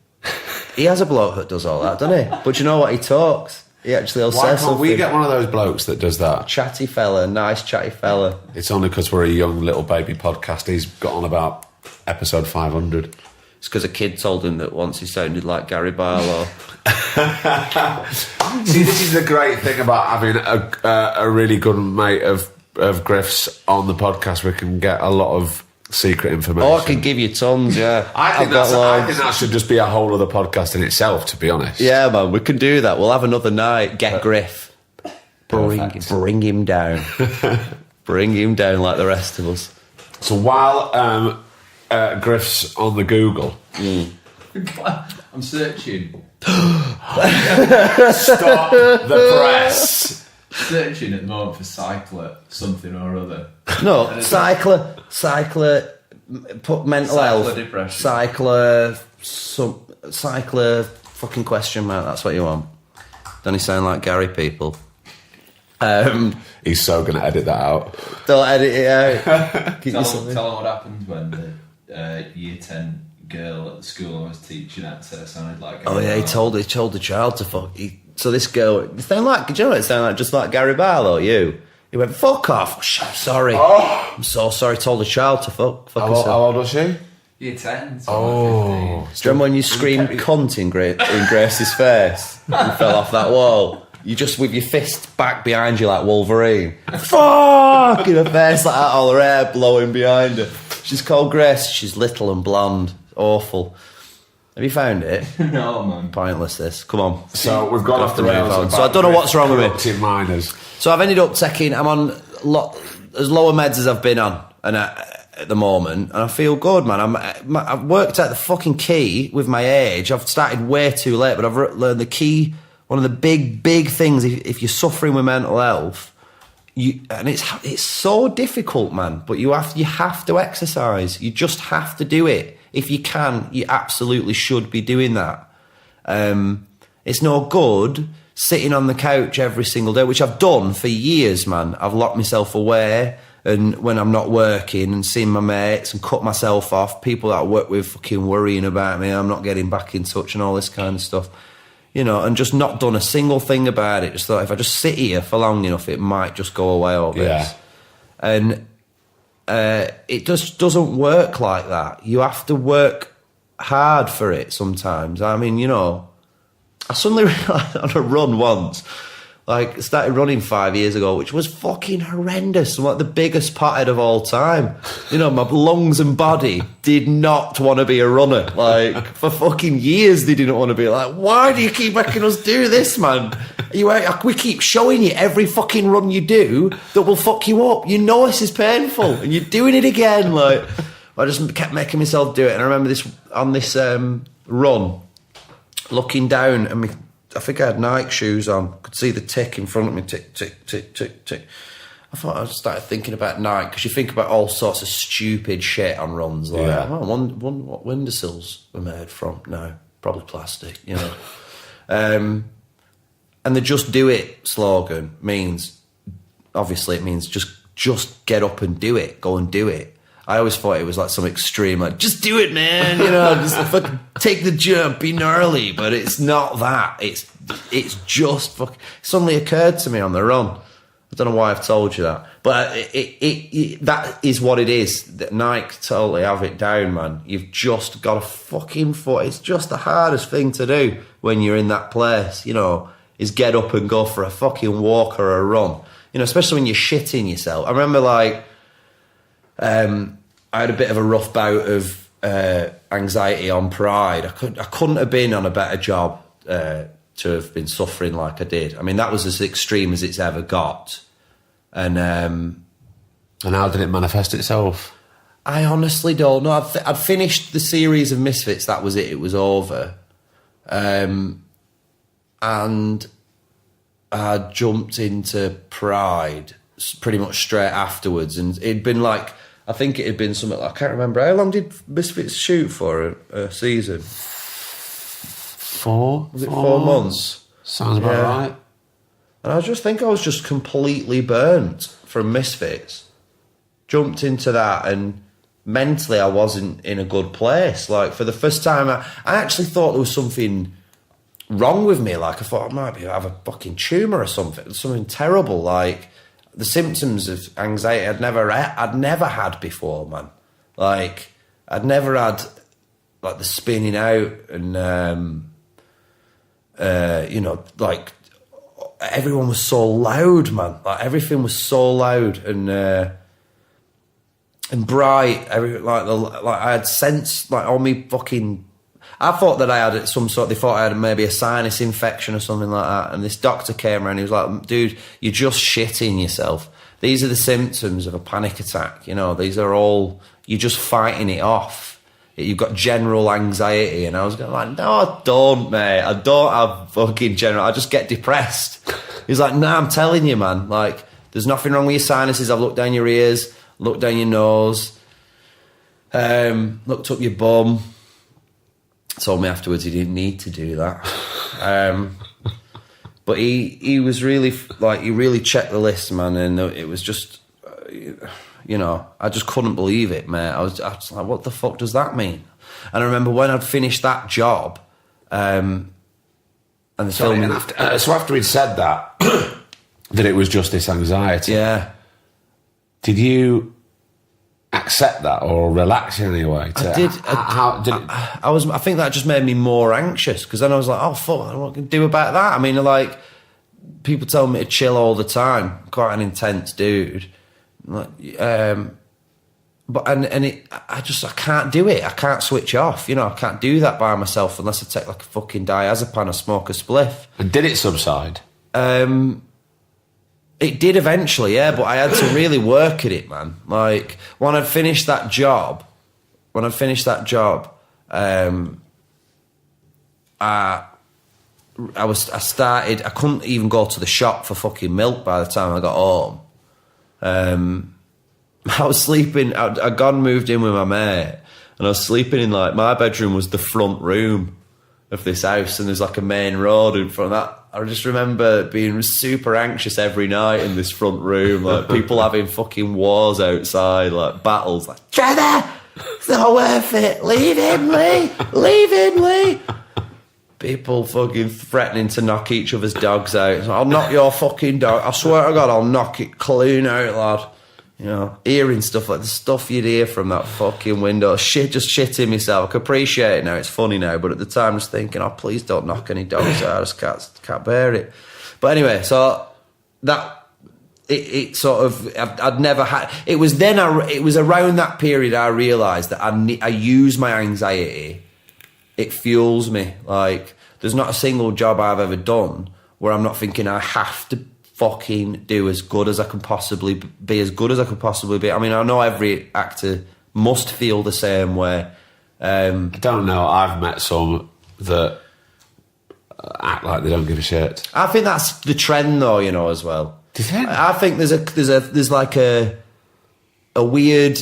Speaker 2: He has a bloke that does all that, doesn't he? But you know what? He talks. He actually will say something. Why can't
Speaker 1: we get one of those blokes that does that?
Speaker 2: Chatty fella, nice chatty fella.
Speaker 1: It's only because we're a young little baby podcast. He's got on about episode 500.
Speaker 2: It's because a kid told him that once he sounded like Gary Barlow.
Speaker 1: See, this is the great thing about having a really good mate of Griff's on the podcast. We can get a lot of secret information.
Speaker 2: Oh, I can give you tons, yeah.
Speaker 1: I think that should just be a whole other podcast in itself, to be honest.
Speaker 2: Yeah, man, we can do that. We'll have another night. Get Griff. Bring him down. Bring him down like the rest of us.
Speaker 1: So while Griff's on the Google...
Speaker 3: I'm searching.
Speaker 1: Stop the press.
Speaker 3: searching at the moment for cycler something or other.
Speaker 2: No, cycler, put mental
Speaker 3: Cycler
Speaker 2: health,
Speaker 3: depression.
Speaker 2: cycler, fucking question mark. That's what you want. Don't he sound like Gary people?
Speaker 1: He's so gonna edit that out.
Speaker 2: Don't edit it out.
Speaker 3: Tell them what happened when the year 10 girl at the school I was teaching at sounded like.
Speaker 2: Oh yeah, he told the child to fuck. So this girl, it sounded like, do you know what it sounded like? Just like Gary Barlow, you. He went, fuck off. I'm sorry. Oh. I'm so sorry. Told the child to fuck herself.
Speaker 1: How old was she?
Speaker 3: Year 10.
Speaker 1: Oh.
Speaker 3: 15.
Speaker 2: Do you remember when you screamed cunt in Grace's face and fell off that wall? You just, with your fist back behind you like Wolverine. Fuck! In her face like that, all her hair blowing behind her. She's called Grace. She's little and blonde. Awful. Have you found it?
Speaker 3: No, man.
Speaker 2: Pointless this. Come on.
Speaker 1: So we've gone off the rails.
Speaker 2: on. So I don't know what's wrong with me.
Speaker 1: Corrupting minors.
Speaker 2: So I've ended up taking, I'm on as lower meds as I've been on and at the moment, and I feel good, man. I've worked out the fucking key with my age. I've started way too late, but I've learned the key. One of the big things, if you're suffering with mental health, and it's so difficult, man, but you have to exercise. You just have to do it. If you can, you absolutely should be doing that. It's no good sitting on the couch every single day, which I've done for years, man. I've locked myself away, and when I'm not working, and seeing my mates and cut myself off, people that I work with fucking worrying about me, I'm not getting back in touch and all this kind of stuff. You know, and just not done a single thing about it. Just thought if I just sit here for long enough, it might just go away all this. Yeah. And it just doesn't work like that. You have to work hard for it sometimes. I mean, you know, I suddenly realised on a run once, like, started running 5 years ago, which was fucking horrendous. I'm like the biggest pothead of all time. You know, my lungs and body did not want to be a runner. Like, for fucking years they didn't want to be. Like, why do you keep making us do this, man? We keep showing you every fucking run you do that will fuck you up. You know this is painful, and you're doing it again. Like, I just kept making myself do it. And I remember this on this run, looking down, and I think I had Nike shoes on. Could see the tick in front of me, tick, tick, tick, tick, tick. I started thinking about Nike, because you think about all sorts of stupid shit on runs. Like, I wonder what windowsills were made from. No, probably plastic, you know. And the "just do it" slogan means just get up and do it. Go and do it. I always thought it was like some extreme, like, just do it, man, you know, just fucking take the jump, be gnarly, but it's not that. It's just fucking, suddenly occurred to me on the run. I don't know why I've told you that, but that is what it is. That Nike totally have it down, man. You've just got a fucking foot. It's just the hardest thing to do when you're in that place, you know, is get up and go for a fucking walk or a run. You know, especially when you're shitting yourself. I remember, like, I had a bit of a rough bout of anxiety on Pride. I couldn't have been on a better job to have been suffering like I did. I mean, that was as extreme as it's ever got. And
Speaker 1: how did it manifest itself?
Speaker 2: I honestly don't know. I'd finished the series of Misfits. That was it. It was over. And I jumped into Pride pretty much straight afterwards. And it'd been like, I think it had been something like, I can't remember. How long did Misfits shoot for a season?
Speaker 1: 4?
Speaker 2: Was it 4 months?
Speaker 1: Sounds about right.
Speaker 2: And I just think I was just completely burnt from Misfits. Jumped into that, and mentally I wasn't in a good place. Like, for the first time, I actually thought there was something wrong with me. Like, I thought I might have a fucking tumour or something terrible. Like, the symptoms of anxiety I'd never had before, man. Like, I'd never had, like, the spinning out and, you know, like, everyone was so loud, man. Like, everything was so loud and bright. I had sense, like, all me fucking... I thought that I had they thought I had maybe a sinus infection or something like that. And this doctor came around, he was like, dude, you're just shitting yourself. These are the symptoms of a panic attack. You know, these are all, you're just fighting it off. You've got general anxiety. And I was going like, no, I don't, mate. I don't have fucking general, I just get depressed. He's like, nah, I'm telling you, man. Like, there's nothing wrong with your sinuses. I've looked down your ears, looked down your nose, looked up your bum. Told me afterwards he didn't need to do that. But he was really, like, he really checked the list, man. And it was just, you know, I just couldn't believe it, mate. I was like, what the fuck does that mean? And I remember when I'd finished that job, and the film...
Speaker 1: So after he'd said that, that it was just this anxiety.
Speaker 2: Yeah.
Speaker 1: Did you accept that or relax in any way?
Speaker 2: I did.
Speaker 1: How did it...
Speaker 2: I think that just made me more anxious, because then I was like, oh, fuck, what can I do about that? I mean, like, people tell me to chill all the time. I'm quite an intense dude. Like, I can't do it. I can't switch off. You know, I can't do that by myself unless I take like a fucking diazepam or smoke a spliff.
Speaker 1: And did it subside?
Speaker 2: It did eventually, yeah, but I had to really work at it, man. Like, when I'd finished that job, I couldn't even go to the shop for fucking milk by the time I got home. I was sleeping, I'd gone and moved in with my mate, and I was sleeping in, like, my bedroom was the front room of this house, and there's like a main road in front of that. I just remember being super anxious every night in this front room, like people having fucking wars outside, like battles, like, Trevor, it's not worth it, leave him, Lee. People fucking threatening to knock each other's dogs out. I'll knock your fucking dog, I swear to God, I'll knock it clean out, lad. You know, hearing stuff like the stuff you'd hear from that fucking window. Just shitting myself. I can appreciate it now, it's funny now, but at the time I was thinking, oh, please don't knock any dogs out, I just can't bear it. But anyway, so that, it sort of, I'd never had, it was around that period I realised that I use my anxiety, it fuels me. Like, there's not a single job I've ever done where I'm not thinking I have to fucking do as good as I can possibly be, as good as I could possibly be. I mean, I know every actor must feel the same way.
Speaker 1: I don't know. I've met some that act like they don't give a shit.
Speaker 2: I think that's the trend, though, you know, as well.
Speaker 1: Do you think?
Speaker 2: I think there's like a weird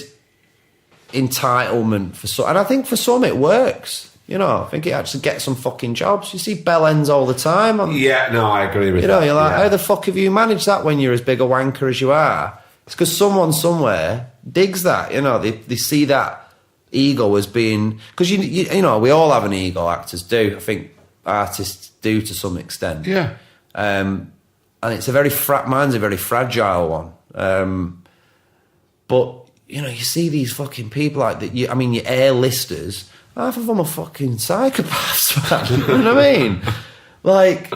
Speaker 2: entitlement for some, and I think for some it works. You know, I think it actually gets some fucking jobs. You see bell ends all the time.
Speaker 1: Yeah, no, I agree with that.
Speaker 2: You know, you're like, how the fuck have you managed that when you're as big a wanker as you are? It's because someone somewhere digs that. You know, they see that ego as being... Because, you know, we all have an ego, actors do. I think artists do to some extent.
Speaker 1: Yeah.
Speaker 2: And it's mine's a very fragile one. But, you know, you see these fucking people like that. Your A-listers... Half of them are fucking psychopaths, man. You know what I mean? Like...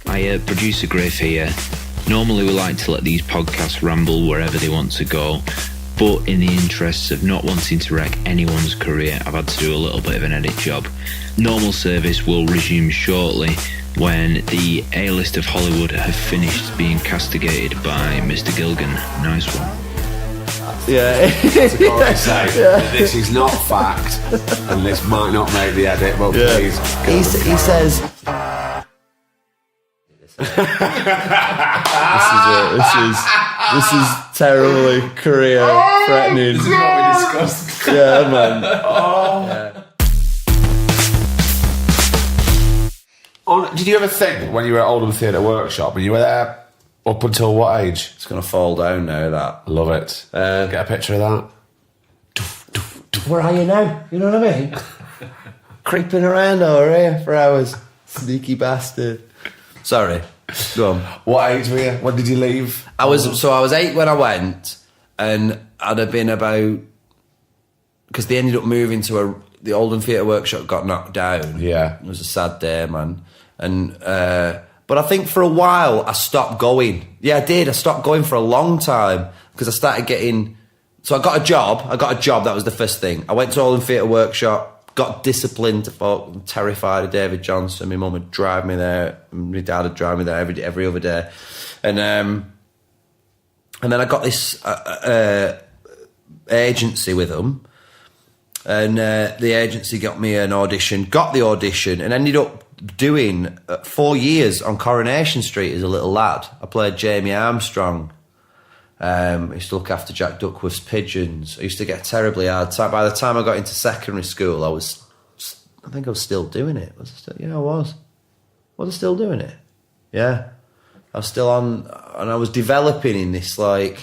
Speaker 4: Hi, producer Griff here. Normally we like to let these podcasts ramble wherever they want to go, but in the interests of not wanting to wreck anyone's career, I've had to do a little bit of an edit job. Normal service will resume shortly when the A-list of Hollywood have finished being castigated by Mr. Gilgun. Nice one.
Speaker 2: Yeah.
Speaker 1: This is not fact, and this might not make the edit, but please.
Speaker 2: He says... This is terribly career threatening.
Speaker 3: This is what we discussed.
Speaker 2: Yeah, man.
Speaker 1: Did you ever think when you were at Oldham Theatre Workshop, when you were there up until what age?
Speaker 2: It's going to fall down now, that.
Speaker 1: I love it. Get a picture of that.
Speaker 2: Where are you now? You know what I mean? Creeping around over here for hours. Sneaky bastard. Sorry. Go on.
Speaker 1: What age were you? When did you leave?
Speaker 2: I was 8 when I went, and I'd have been about... Because they ended up moving to the Oldham Theatre Workshop got knocked down.
Speaker 1: Yeah.
Speaker 2: It was a sad day, man. And... but I think for a while I stopped going. Yeah, I did. I stopped going for a long time because I started getting... So I got a job. That was the first thing. I went to Oldham Theatre Workshop, got disciplined to fuck. I'm terrified of David Johnson. My mum would drive me there. My dad would drive me there every other day. And then I got this agency with them. And the agency got me an audition, got the audition, and ended up doing 4 years on Coronation Street as a little lad. I played Jamie Armstrong. I used to look after Jack Duckworth's pigeons. I used to get a terribly hard time. By the time I got into secondary school, I think I was still doing it. I was. Was I still doing it? Yeah. I was still on, and I was developing in this, like,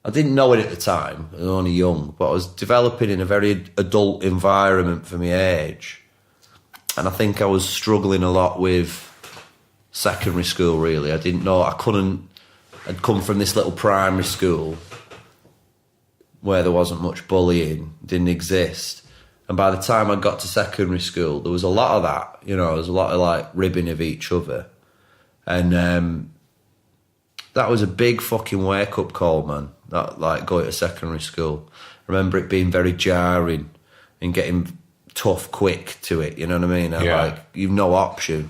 Speaker 2: I didn't know it at the time, I was only young, but I was developing in a very adult environment for my age. And I think I was struggling a lot with secondary school, really. I didn't know, I'd come from this little primary school where there wasn't much bullying, didn't exist. And by the time I got to secondary school, there was a lot of that, there was a lot of, like, ribbing of each other. And that was a big fucking wake-up call, man, that, like, going to secondary school. I remember it being very jarring and getting tough quick to it, you know what I mean? Like, you've no option.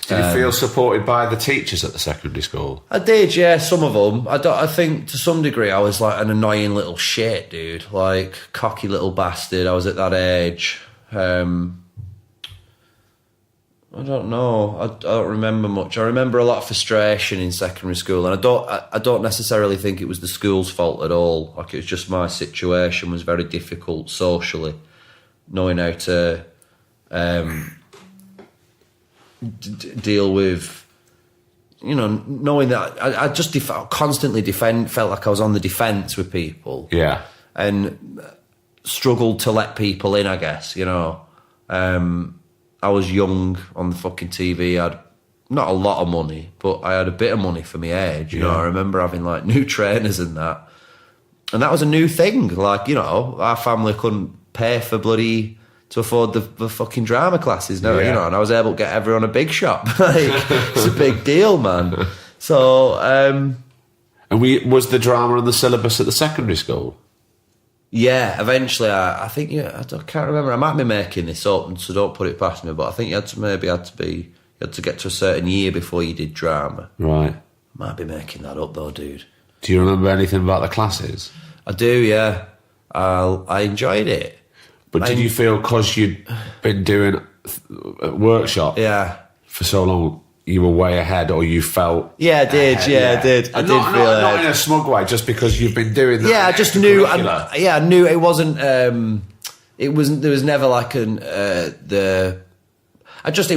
Speaker 1: Did you feel supported by the teachers at the secondary school?
Speaker 2: I did, yeah, some of them. I think to some degree I was like an annoying little shit, dude. Like, cocky little bastard. I was at that age. I don't know. I don't remember much. I remember a lot of frustration in secondary school, and I don't necessarily think it was the school's fault at all. Like, it was just my situation was very difficult socially, knowing how to deal with, knowing that I just constantly felt like I was on the defence with people.
Speaker 1: Yeah.
Speaker 2: And struggled to let people in, I guess, I was young on the fucking TV. I had not a lot of money, but I had a bit of money for my age. I remember having, like, new trainers and that. And that was a new thing. Like, our family couldn't pay for to afford the fucking drama classes, and I was able to get everyone a big shop. Like, it's a big deal, man. So,
Speaker 1: and was the drama on the syllabus at the secondary school?
Speaker 2: Yeah, eventually, I think, I can't remember. I might be making this up, so don't put it past me, but I think you had to get to a certain year before you did drama.
Speaker 1: Right.
Speaker 2: Might be making that up, though, dude.
Speaker 1: Do you remember anything about the classes?
Speaker 2: I do, yeah. I enjoyed it.
Speaker 1: But did you feel, because you'd been doing a workshop for so long, you were way ahead, or you felt...
Speaker 2: Yeah, I did, I did. I did feel ahead.
Speaker 1: Not in a smug way, just because you've been doing that.
Speaker 2: Yeah, I just knew... I knew it wasn't... there was never like it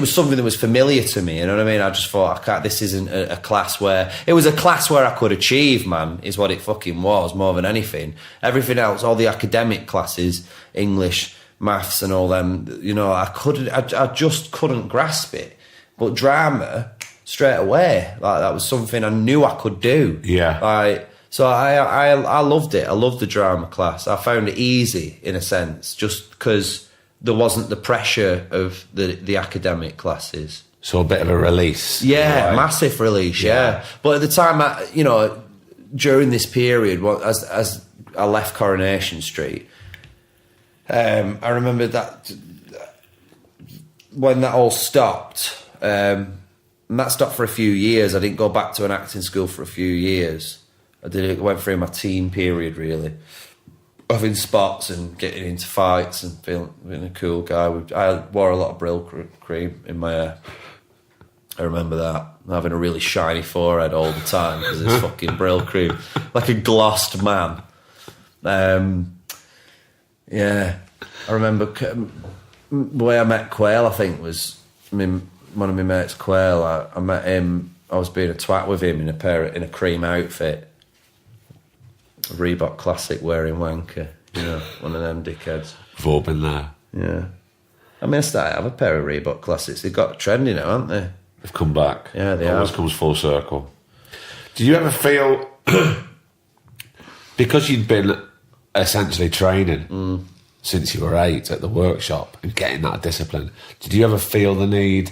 Speaker 2: was something that was familiar to me, you know what I mean? I just thought, this isn't a class where... It was a class where I could achieve, man, is what it fucking was, more than anything. Everything else, all the academic classes, English, maths and all them, I just couldn't grasp it. But drama, straight away, like, that was something I knew I could do.
Speaker 1: Yeah.
Speaker 2: Like, so I loved it. I loved the drama class. I found it easy, in a sense, just because there wasn't the pressure of the academic classes.
Speaker 1: So a bit of a release.
Speaker 2: Yeah,
Speaker 1: right?
Speaker 2: Massive release, yeah. But at the time, during this period, as I left Coronation Street, I remember that when that all stopped... and that stopped for a few years. I didn't go back to an acting school for a few years. I went through my teen period, really, having spots and getting into fights and being a cool guy. I wore a lot of Brill cream in my hair. I remember that. Having a really shiny forehead all the time because it's fucking Brill cream. Like a glossed man. Yeah. I remember the way I met Quayle, I think, was... one of my mates, Quayle, I met him. I was being a twat with him in a cream outfit, a Reebok Classic wearing wanker, one of them dickheads.
Speaker 1: We've all been there.
Speaker 2: Yeah, I mean, I started to have a pair of Reebok Classics. They've got trendy now, haven't they?
Speaker 1: They've come back.
Speaker 2: Yeah, they
Speaker 1: always
Speaker 2: have.
Speaker 1: Comes full circle. Do you ever feel, because you'd been essentially training since you were 8 at the workshop and getting that discipline, did you ever feel the need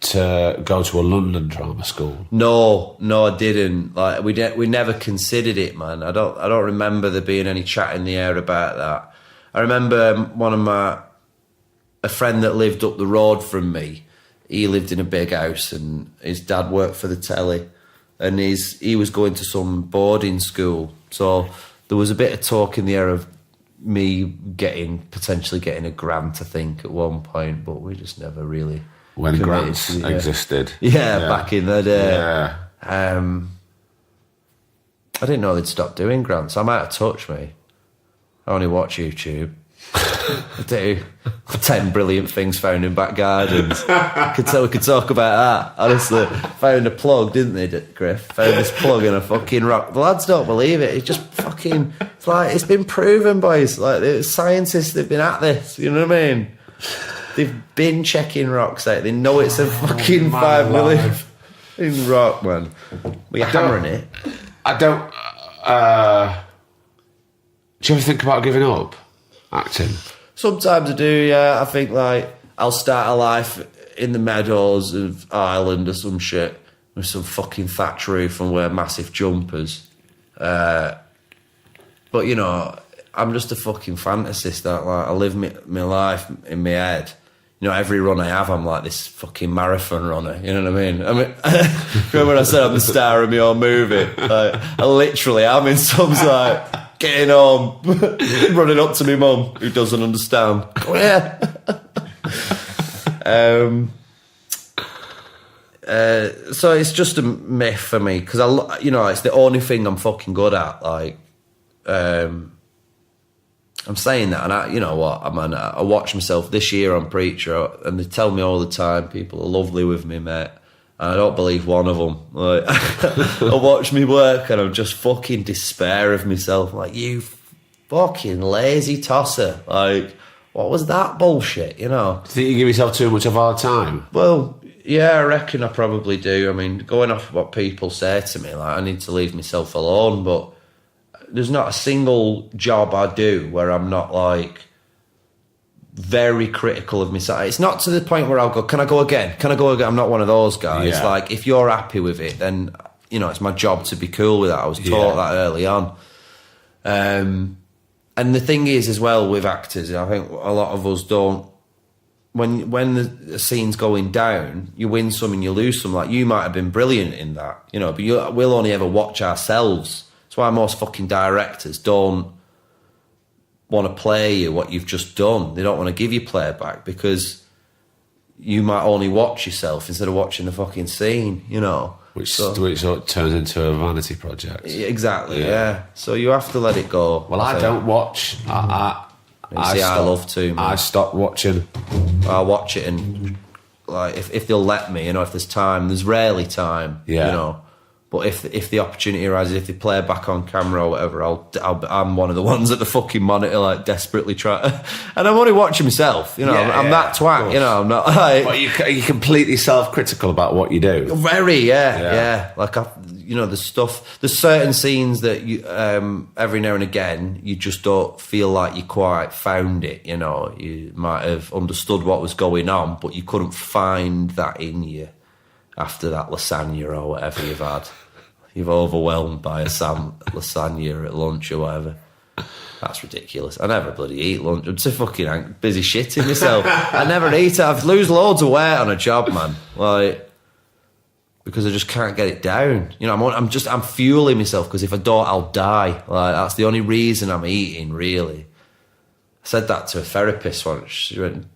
Speaker 1: to go to a London drama school? No,
Speaker 2: I didn't. Like, we never considered it, man. I don't remember there being any chat in the air about that. I remember a friend that lived up the road from me. He lived in a big house, and his dad worked for the telly, and he was going to some boarding school. So there was a bit of talk in the air of me potentially getting a grant, I think, at one point, but we just never really
Speaker 1: when
Speaker 2: committed
Speaker 1: grants
Speaker 2: to it.
Speaker 1: existed.
Speaker 2: Yeah, back in the day.
Speaker 1: Yeah.
Speaker 2: I didn't know they'd stop doing grants. I'm out of touch, me. I only watch YouTube. I do. 10 brilliant things found in back gardens. We could talk about that. Honestly, found a plug, didn't they, Griff? Found this plug in a fucking rock. The lads don't believe it. It's just fucking, it's like, it's been proven, boys. Like, the scientists, they've been at this, you know what I mean? They've been checking rocks out. They know it's a fucking 5 million in rock, man. But you're hammering it.
Speaker 1: I don't. Do you ever think about giving up acting?
Speaker 2: Sometimes I do, yeah. I think, like, I'll start a life in the meadows of Ireland or some shit with some fucking thatch roof and wear massive jumpers. But, you know, I'm just a fucking fantasist. I live my life in my head. You know, every run I have, I'm like this fucking marathon runner. You know what I mean? Remember when I said I'm the star of my own movie? Like, I literally am in some, like, getting home, running up to my mum who doesn't understand. Oh, yeah. So it's just a myth for me because it's the only thing I'm fucking good at. Like, I'm saying that, and you know what, I watch myself this year on Preacher, and they tell me all the time people are lovely with me, mate. And I don't believe one of them. Like, I watch me work, and I'm just fucking despair of myself. Like, you fucking lazy tosser. Like, what was that bullshit? You know?
Speaker 1: Do you think you give yourself too much of our time?
Speaker 2: Well, yeah, I reckon I probably do. I mean, going off what people say to me, like, I need to leave myself alone, but there's not a single job I do where I'm not, like, very critical of myself. It's not to the point where I'll go, can I go again? Can I go again? I'm not one of those guys.
Speaker 1: Yeah.
Speaker 2: Like, if you're happy with it, then, you know, it's my job to be cool with that. I was taught that early on. And the thing is, as well, with actors, I think a lot of us don't, when the scene's going down, you win some and you lose some. Like, you might have been brilliant in that, you know, but we'll only ever watch ourselves. That's why most fucking directors don't want to play you what you've just done. They don't want to give you playback because you might only watch yourself instead of watching the fucking scene, you know.
Speaker 1: Which sort of turns into a vanity project.
Speaker 2: Exactly, yeah. So you have to let it go.
Speaker 1: Well, I don't watch. I
Speaker 2: love to, man.
Speaker 1: I stopped watching.
Speaker 2: I'll watch it and, like, if they'll let me, you know, if there's time. There's rarely time, you know. But if the opportunity arises, if they play back on camera or whatever, I'm one of the ones at the fucking monitor, like, desperately trying. And I'm only watching myself, you know. I'm that twat, you know. I'm not like. But
Speaker 1: are you completely self-critical about what you do?
Speaker 2: Very, yeah. Like, you know, there's certain scenes that you, every now and again, you just don't feel like you quite found it. You know, you might have understood what was going on, but you couldn't find that in you. After that lasagna or whatever you've had. You've overwhelmed by a lasagna at lunch or whatever. That's ridiculous. I never bloody eat lunch. I'm so fucking busy shitting myself. I never eat it. I lose loads of weight on a job, man. Like, because I just can't get it down. You know, I'm fueling myself because if I don't, I'll die. Like, that's the only reason I'm eating, really. I said that to a therapist once. She went, do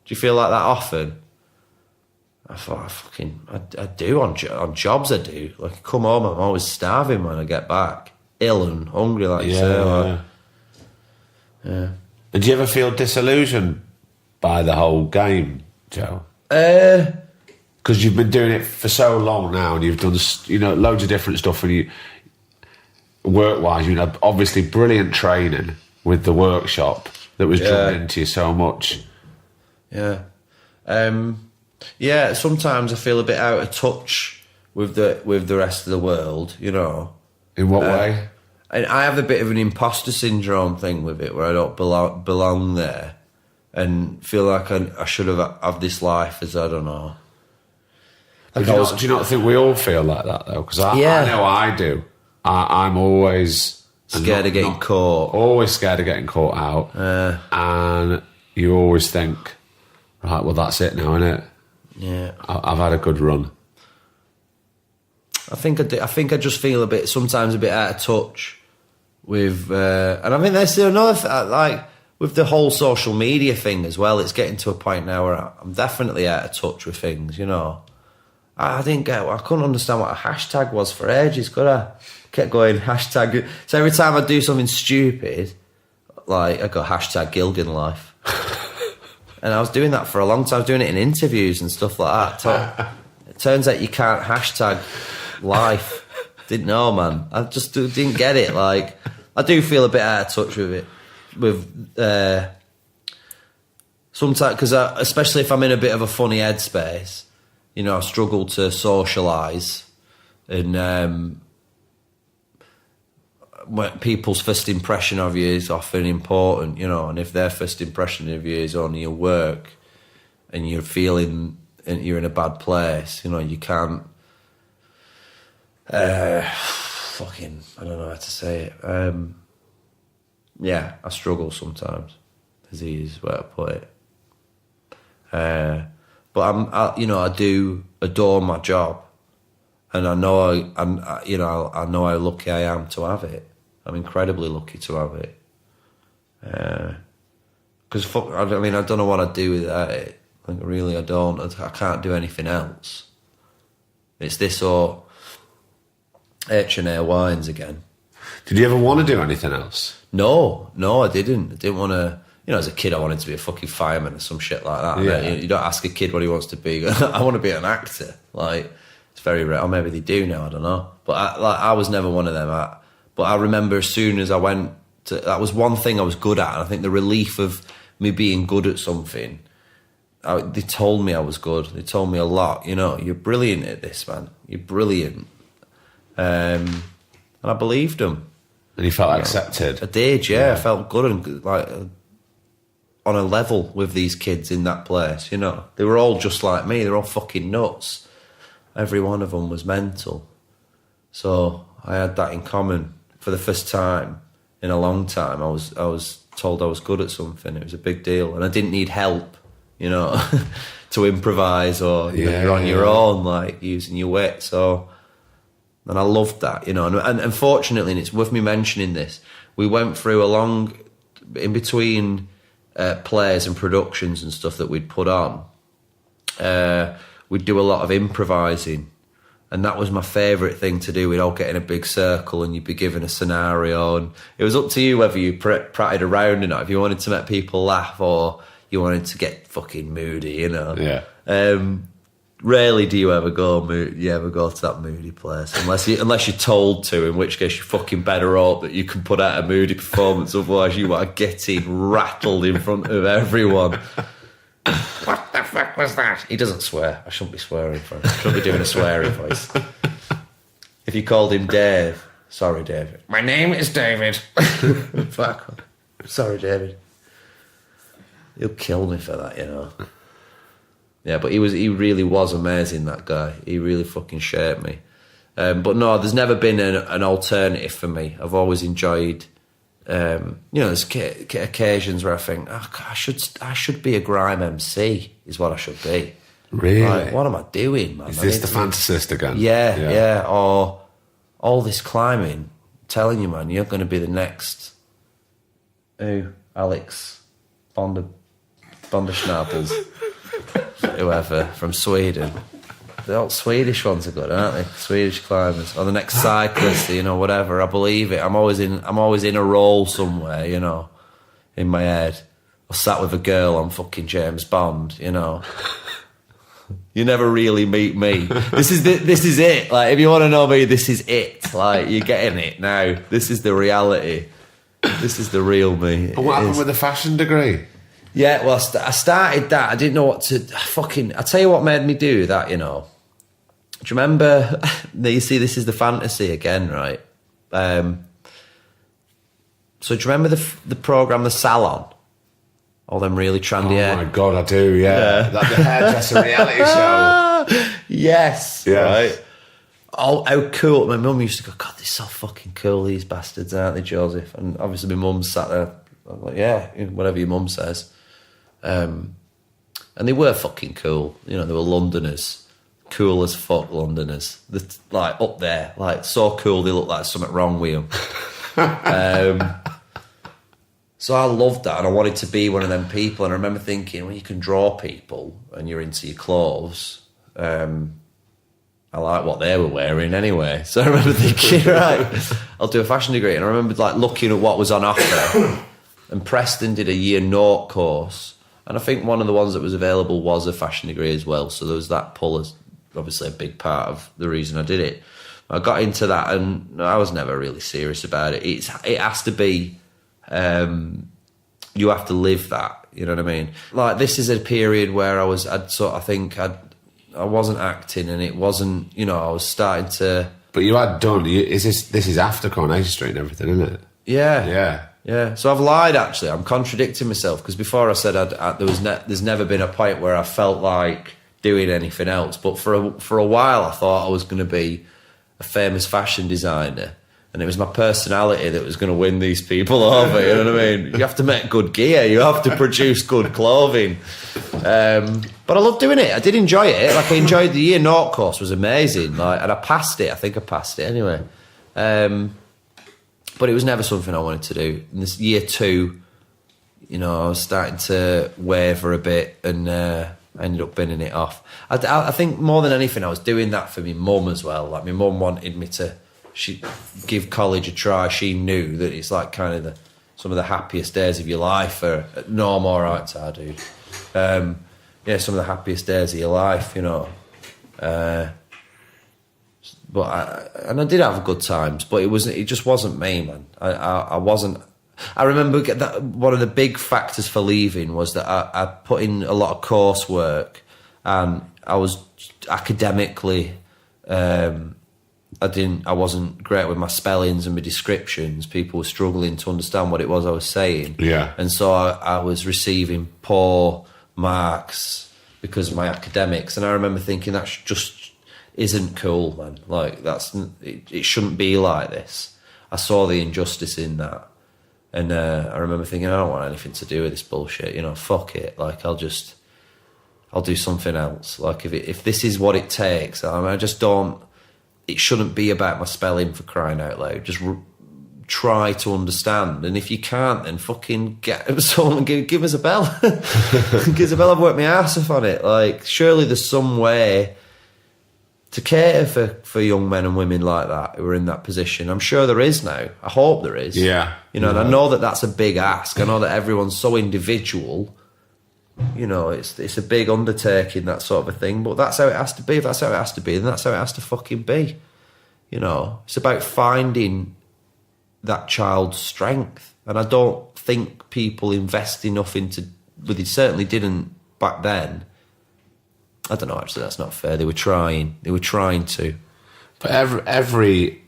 Speaker 2: you feel like that often? I thought, I do on jobs. I do. Like, I come home, I'm always starving when I get back, ill and hungry, like you say. Like, yeah.
Speaker 1: Did you ever feel disillusioned by the whole game, Joe? Because you've been doing it for so long now, and you've done, you know, loads of different stuff, and you, work-wise, you know, obviously brilliant training with the workshop that was drummed into you so much.
Speaker 2: Yeah. Yeah, sometimes I feel a bit out of touch with the rest of the world, you know.
Speaker 1: In what way?
Speaker 2: And I have a bit of an imposter syndrome thing with it, where I don't belong there, and feel like I should have this life as, I don't know.
Speaker 1: Do you not think we all feel like that, though? Because I know I do. I'm always
Speaker 2: scared of getting caught.
Speaker 1: Always scared of getting caught out. And you always think, right, well, that's it now, innit?
Speaker 2: Yeah,
Speaker 1: I've had a good run. I
Speaker 2: think I just feel sometimes a bit out of touch and I mean, there's another like with the whole social media thing as well. It's getting to a point now where I'm definitely out of touch with things. You know, I couldn't understand what a hashtag was for ages. Could I? Kept going hashtag. So every time I do something stupid, like I got hashtag Gilgun life, and I was doing that for a long time. I was doing it in interviews and stuff like that. It turns out you can't hashtag life. Didn't know, man. I just didn't get it. Like, I do feel a bit out of touch with it. Sometimes, because especially if I'm in a bit of a funny headspace, you know, I struggle to socialise, and when people's first impression of you is often important, you know, and if their first impression of you is only your work, and you're feeling and you're in a bad place, you know, you can't. I don't know how to say it. Yeah, I struggle sometimes. Is the easiest way to put it. But I do adore my job, and I know I know how lucky I am to have it. I'm incredibly lucky to have it. Because I don't know what I'd do without it. Like, really, I don't. I can't do anything else. It's this or H&A Wines again.
Speaker 1: Did you ever want to do anything else?
Speaker 2: No, I didn't. I didn't want to. You know, as a kid, I wanted to be a fucking fireman or some shit like that.
Speaker 1: Yeah.
Speaker 2: You don't ask a kid what he wants to be. I want to be an actor. Like, it's very rare. Or maybe they do now. I don't know. But I was never one of them. But I remember as soon as I went to, that was one thing I was good at. And I think the relief of me being good at something. They told me I was good. They told me a lot. You know, you're brilliant at this, man. You're brilliant. And I believed them.
Speaker 1: And you felt accepted?
Speaker 2: I did, yeah. I felt good and like on a level with these kids in that place, you know. They were all just like me. They were all fucking nuts. Every one of them was mental. So I had that in common for the first time in a long time. I was told I was good at something. It was a big deal. And I didn't need help, you know, to improvise or you're on your own, like using your wit. So... And I loved that, you know. And unfortunately, and it's worth me mentioning this, we went through in between plays and productions and stuff that we'd put on, we'd do a lot of improvising. And that was my favourite thing to do. We'd all get in a big circle and you'd be given a scenario. And it was up to you whether you pratted around or not, if you wanted to make people laugh or you wanted to get fucking moody, you know.
Speaker 1: Yeah.
Speaker 2: Rarely do you ever go to that moody place unless you're told to, in which case you fucking better hope that you can put out a moody performance, otherwise you are getting rattled in front of everyone. What the fuck was that? He doesn't swear. I shouldn't be swearing for him. I shouldn't be doing a sweary voice. If you called him Dave, sorry David. My name is David. Fuck. Sorry David. He'll kill me for that, you know. Yeah, but he really was amazing, that guy. He really fucking shaped me. But no, there's never been an alternative for me. I've always enjoyed, there's occasions where I think, oh, God, I should be a grime MC, is what I should be.
Speaker 1: Really?
Speaker 2: Like, what am I doing, man?
Speaker 1: Is this the fantasist again?
Speaker 2: Yeah. Or all this climbing, I'm telling you, man, you're going to be the next, Alex Bonderschnabels. Whoever from Sweden, the old Swedish ones are good, aren't they? Swedish climbers, or the next cyclist, you know, whatever. I believe it. I'm always in a role somewhere, you know, in my head. I sat with a girl on fucking James Bond, you know. You never really meet me. This is it. Like, if you want to know me, this is it. Like, you're getting it now. This is the reality. This is the real me.
Speaker 1: And what happened with the fashion degree?
Speaker 2: Yeah, well, I started that. I didn't know what to I tell you what made me do that, you know. Do you remember? You see, this is the fantasy again, right? So do you remember the programme, The Salon? All them really trendy hair.
Speaker 1: Oh my God, I do, yeah. Like the hairdresser reality show.
Speaker 2: Yes. Right. Oh, how cool. My mum used to go, God, they're so fucking cool, these bastards, aren't they, Joseph? And obviously my mum sat there, I'm like, yeah, whatever your mum says. And they were fucking cool. You know, they were Londoners. Cool as fuck Londoners. Like, up there. Like, so cool they look like something wrong with them. So I loved that, and I wanted to be one of them people. And I remember thinking, well, you can draw people and you're into your clothes. I like what they were wearing anyway. So I remember thinking, right, I'll do a fashion degree. And I remember like looking at what was on offer. And Preston did a year naught course. And I think one of the ones that was available was a fashion degree as well. So there was that pull as obviously a big part of the reason I did it. I got into that and I was never really serious about it. It has to be, you have to live that, you know what I mean? Like this is a period where I wasn't acting and it wasn't, you know, I was starting to...
Speaker 1: But you had done, this is after Coronation Street and everything, isn't it?
Speaker 2: Yeah. So I've lied, actually. I'm contradicting myself because before I said there's never been a point where I felt like doing anything else. But for a while, I thought I was going to be a famous fashion designer, and it was my personality that was going to win these people over. You know what I mean? You have to make good gear. You have to produce good clothing. But I loved doing it. I did enjoy it. Like I enjoyed the year naught course. Was amazing. Like, and I passed it. I think I passed it anyway. But it was never something I wanted to do. In this year 2, you know, I was starting to waver a bit and I ended up binning it off. I think more than anything, I was doing that for my mum as well. Like my mum wanted me to give college a try. She knew that it's like kind of some of the happiest days of your life. No, I'm all right, dude. Yeah, some of the happiest days of your life, you know. But I did have good times, but it just wasn't me, man. I wasn't. I remember that one of the big factors for leaving was that I put in a lot of coursework, and I was academically. I wasn't great with my spellings and my descriptions. People were struggling to understand what it was I was saying.
Speaker 1: Yeah, and
Speaker 2: so I was receiving poor marks because of my academics, and I remember thinking that's just isn't cool, man. Like it shouldn't be like this. I saw the injustice in that, and I remember thinking I don't want anything to do with this bullshit. You know, fuck it. Like I'll do something else. Like if this is what it takes, I just don't. It shouldn't be about my spelling, for crying out loud. Just try to understand, and if you can't, then fucking get someone give us a bell. Give us a bell. I've worked my ass off on it. Like surely there's some way to cater for young men and women like that who are in that position. I'm sure there is now. I hope there is.
Speaker 1: Yeah.
Speaker 2: You know, and I know that that's a big ask. I know that everyone's so individual. You know, it's a big undertaking, that sort of a thing. But that's how it has to be. If that's how it has to be, then that's how it has to fucking be. You know, it's about finding that child's strength. And I don't think people invest enough but they certainly didn't back then. I don't know, actually, that's not fair. They were trying to.
Speaker 1: But every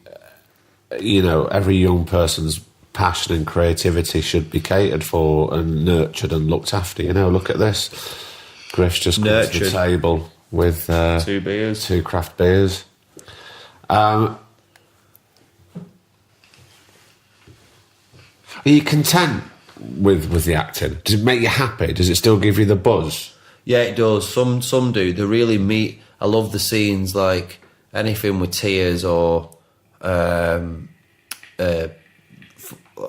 Speaker 1: young person's passion and creativity should be catered for and nurtured and looked after. You know, look at this. Griff's just come to the table with
Speaker 2: 2 beers.
Speaker 1: 2 craft beers. Are you content with the acting? Does it make you happy? Does it still give you the buzz?
Speaker 2: Yeah, it does. Some do. They really meet. I love the scenes, like anything with tears or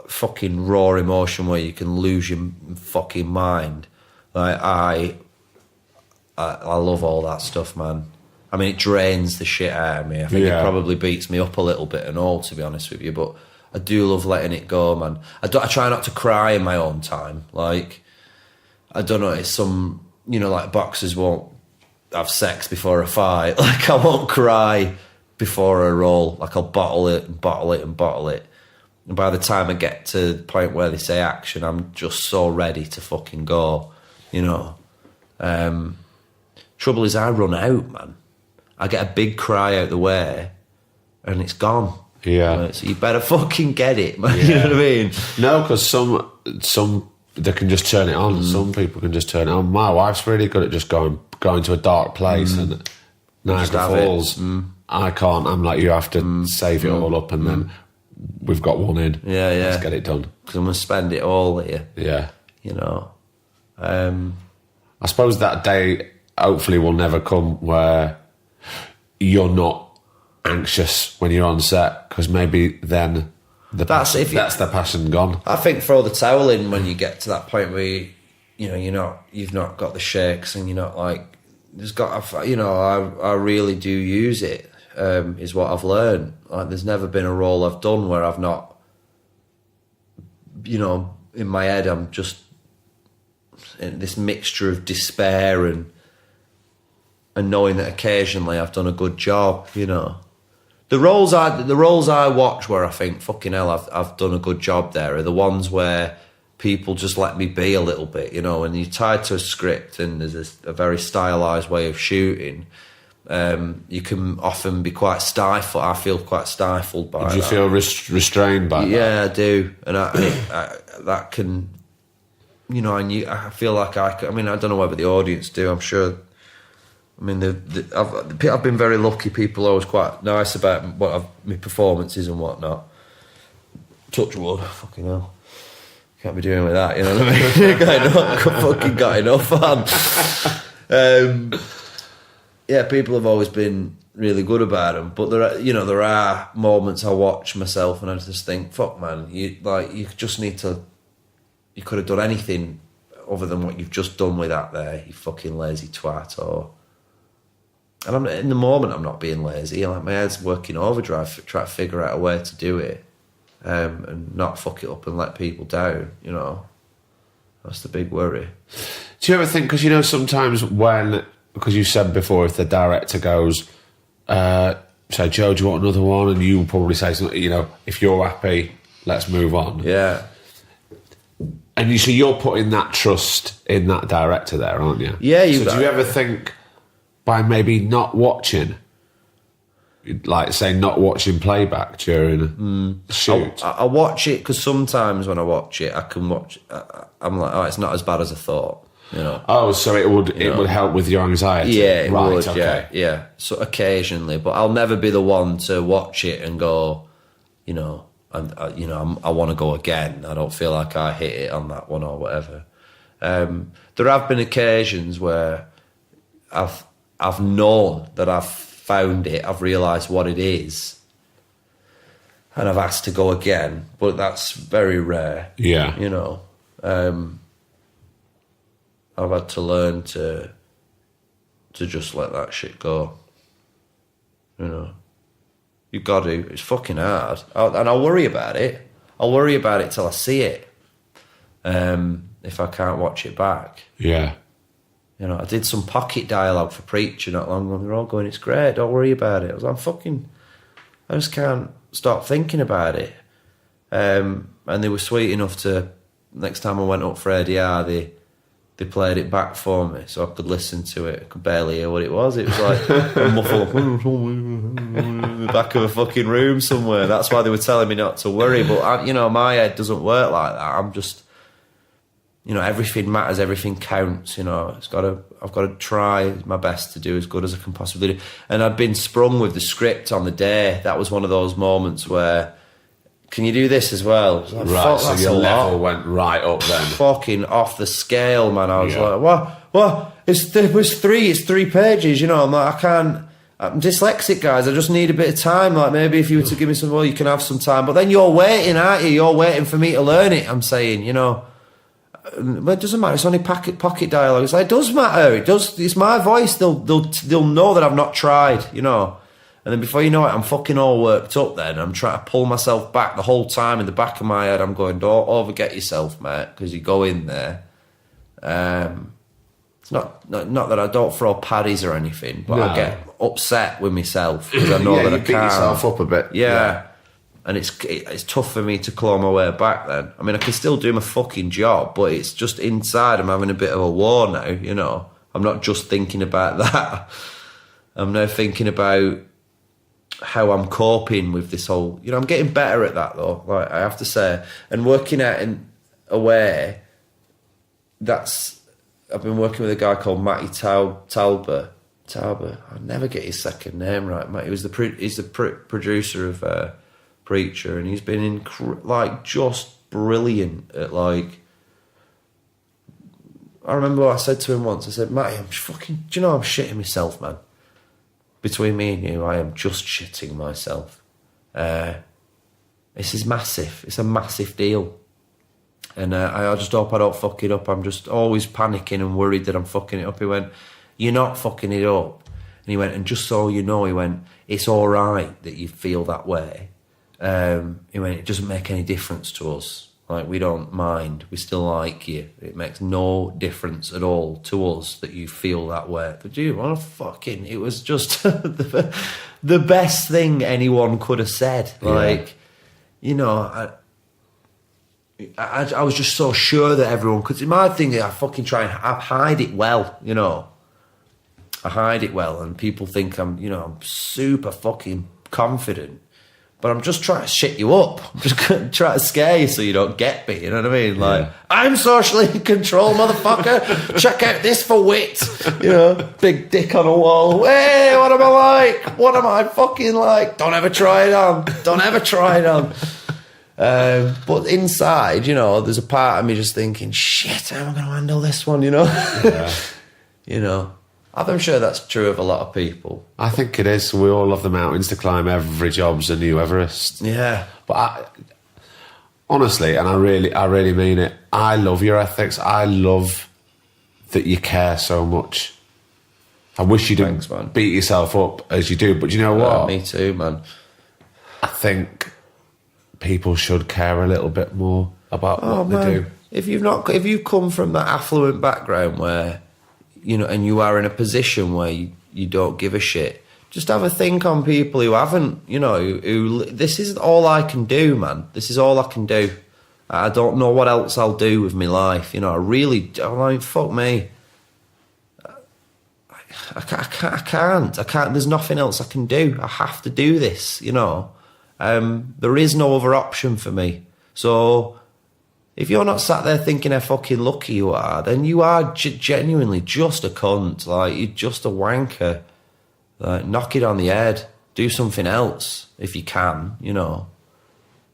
Speaker 2: fucking raw emotion where you can lose your fucking mind. Like I love all that stuff, man. I mean, it drains the shit out of me. I think it probably beats me up a little bit and all, to be honest with you. But I do love letting it go, man. I try not to cry in my own time. Like, I don't know, it's some... You know, like boxers won't have sex before a fight. Like I won't cry before a role. Like I'll bottle it and bottle it and bottle it. And by the time I get to the point where they say action, I'm just so ready to fucking go. You know. Trouble is I run out, man. I get a big cry out the way and it's gone.
Speaker 1: Yeah.
Speaker 2: So you better fucking get it, man.
Speaker 1: Yeah.
Speaker 2: You know what I mean?
Speaker 1: No, because some they can just turn it on. Some people can just turn it on. My wife's really good at just going to a dark place and Niagara Falls. I can't. I'm like, you have to save it all up and then we've got one in.
Speaker 2: Yeah.
Speaker 1: Let's get it done.
Speaker 2: Because I'm going to spend it all here.
Speaker 1: Yeah.
Speaker 2: You know.
Speaker 1: I suppose that day hopefully will never come where you're not anxious when you're on set, because maybe then
Speaker 2: That's
Speaker 1: the passion gone.
Speaker 2: I think throw the towel in when you get to that point where you've not got the shakes and you're not like, I really do use it, is what I've learned. Like, there's never been a role I've done where I've not, in my head, I'm just in this mixture of despair and knowing that occasionally I've done a good job, The roles I watch where I think, fucking hell, I've done a good job there are the ones where people just let me be a little bit, and you're tied to a script and there's a very stylised way of shooting. You can often be quite stifled. I feel quite stifled by that.
Speaker 1: Do you feel restrained by that?
Speaker 2: Yeah, I do. And that can, I feel like I don't know whether the audience do, I'm sure. I mean, I've been very lucky. People are always quite nice about my performances and whatnot. Touch wood, fucking hell. Can't be doing with that, you know what I mean? got enough on. People have always been really good about them. But there are moments I watch myself and I just think, fuck, man, you just need to. You could have done anything other than what you've just done with that there, you fucking lazy twat, And in the moment, I'm not being lazy. Like, my head's working overdrive, trying to figure out a way to do it, and not fuck it up and let people down. That's the big worry.
Speaker 1: Do you ever think? Because sometimes because you said before, if the director goes, say, Joe, do you want another one? And you probably say something. If you're happy, let's move on.
Speaker 2: Yeah.
Speaker 1: And so you're putting that trust in that director there, aren't you?
Speaker 2: Yeah.
Speaker 1: Do you ever think, by maybe not watching, like say not watching playback during a shoot?
Speaker 2: I watch it because sometimes when I watch it, I can watch. I'm like, it's not as bad as I thought.
Speaker 1: Oh, so it would help with your anxiety.
Speaker 2: Yeah, it
Speaker 1: right,
Speaker 2: would.
Speaker 1: okay.
Speaker 2: Yeah. So occasionally, but I'll never be the one to watch it and go, I want to go again. I don't feel like I hit it on that one or whatever. There have been occasions where I've known that I've found it, I've realised what it is, and I've asked to go again, but that's very rare.
Speaker 1: Yeah.
Speaker 2: I've had to learn to just let that shit go. You got to. It's fucking hard. And I'll worry about it. I'll worry about it till I see it, if I can't watch it back.
Speaker 1: Yeah.
Speaker 2: I did some pocket dialogue for Preacher not long ago. They're all going, it's great, don't worry about it. I was like, I just can't stop thinking about it. And they were sweet enough to, next time I went up for ADR, they played it back for me so I could listen to it. I could barely hear what it was. It was like a muffled in the back of a fucking room somewhere. That's why they were telling me not to worry. But, my head doesn't work like that. I'm just... everything matters, everything counts, I've got to try my best to do as good as I can possibly do. And I'd been sprung with the script on the day. That was one of those moments where, can you do this as well? Like,
Speaker 1: right, so your level went right up then.
Speaker 2: Fucking off the scale, man. I was like, what? It's 3 pages, I'm like, I'm dyslexic, guys. I just need a bit of time. Like, maybe if you were to give me some, you can have some time. But then you're waiting, aren't you? You're waiting for me to learn it, I'm saying, But it doesn't matter. It's only pocket dialogue. It's like, it does matter. It does. It's my voice. They'll know that I've not tried. And then before you know it, I'm fucking all worked up. Then I'm trying to pull myself back the whole time. In the back of my head, I'm going, "Don't overget yourself, mate," because you go in there. It's not that I don't throw paddies or anything, but I get upset with myself because I know that I can't.
Speaker 1: You beat yourself up a bit.
Speaker 2: Yeah. And it's tough for me to claw my way back then. I mean, I can still do my fucking job, but it's just inside I'm having a bit of a war now, I'm not just thinking about that. I'm now thinking about how I'm coping with this whole... I'm getting better at that, though, like I have to say. And working out in a way, I've been working with a guy called Matty Tauber. I never get his second name right. Matty, he's the producer of... Preacher, and he's been just brilliant at I remember what I said to him once. I said, Matty, I'm shitting myself, man. Between me and you, I am just shitting myself. this is massive. It's a massive deal. And I just hope I don't fuck it up. I'm just always panicking and worried that I'm fucking it up. He went, you're not fucking it up. And he went, and just so you know, he went, it's all right that you feel that way. He went, it doesn't make any difference to us. Like, we don't mind. We still like you. It makes no difference at all to us that you feel that way. But dude, what a fucking... It was just the best thing anyone could have said. Like, you know... I was just so sure that everyone could... My thing is I fucking try and I hide it well, you know. I hide it well, and people think I'm super fucking confident. But I'm just trying to shit you up. I'm just trying to scare you so you don't get me, you know what I mean? Like, I'm socially in control, motherfucker. Check out this for wit. You know, big dick on a wall. Hey, what am I like? What am I fucking like? Don't ever try it on. Don't ever try it on. But inside, you know, there's a part of me just thinking, shit, how am I going to handle this one, you know? Yeah. You know, I'm sure that's true of a lot of people.
Speaker 1: I think it is. We all love the mountains to climb. Every job's a new Everest.
Speaker 2: Yeah.
Speaker 1: But honestly, and I really mean it, I love your ethics. I love that you care so much. I wish you didn't beat yourself up as you do, but you know what?
Speaker 2: Me too, man.
Speaker 1: I think people should care a little bit more about what they do.
Speaker 2: If you've come from that affluent background where, you know, and you are in a position where you don't give a shit, just have a think on people who haven't, you know, who this is all I can do, man. This is all I can do. I don't know what else I'll do with my life, you know. I'm like, fuck me. I can't. There's nothing else I can do. I have to do this, you know. There is no other option for me. So if you're not sat there thinking how fucking lucky you are, then you are genuinely just a cunt. Like, you're just a wanker. Like, knock it on the head. Do something else if you can, you know.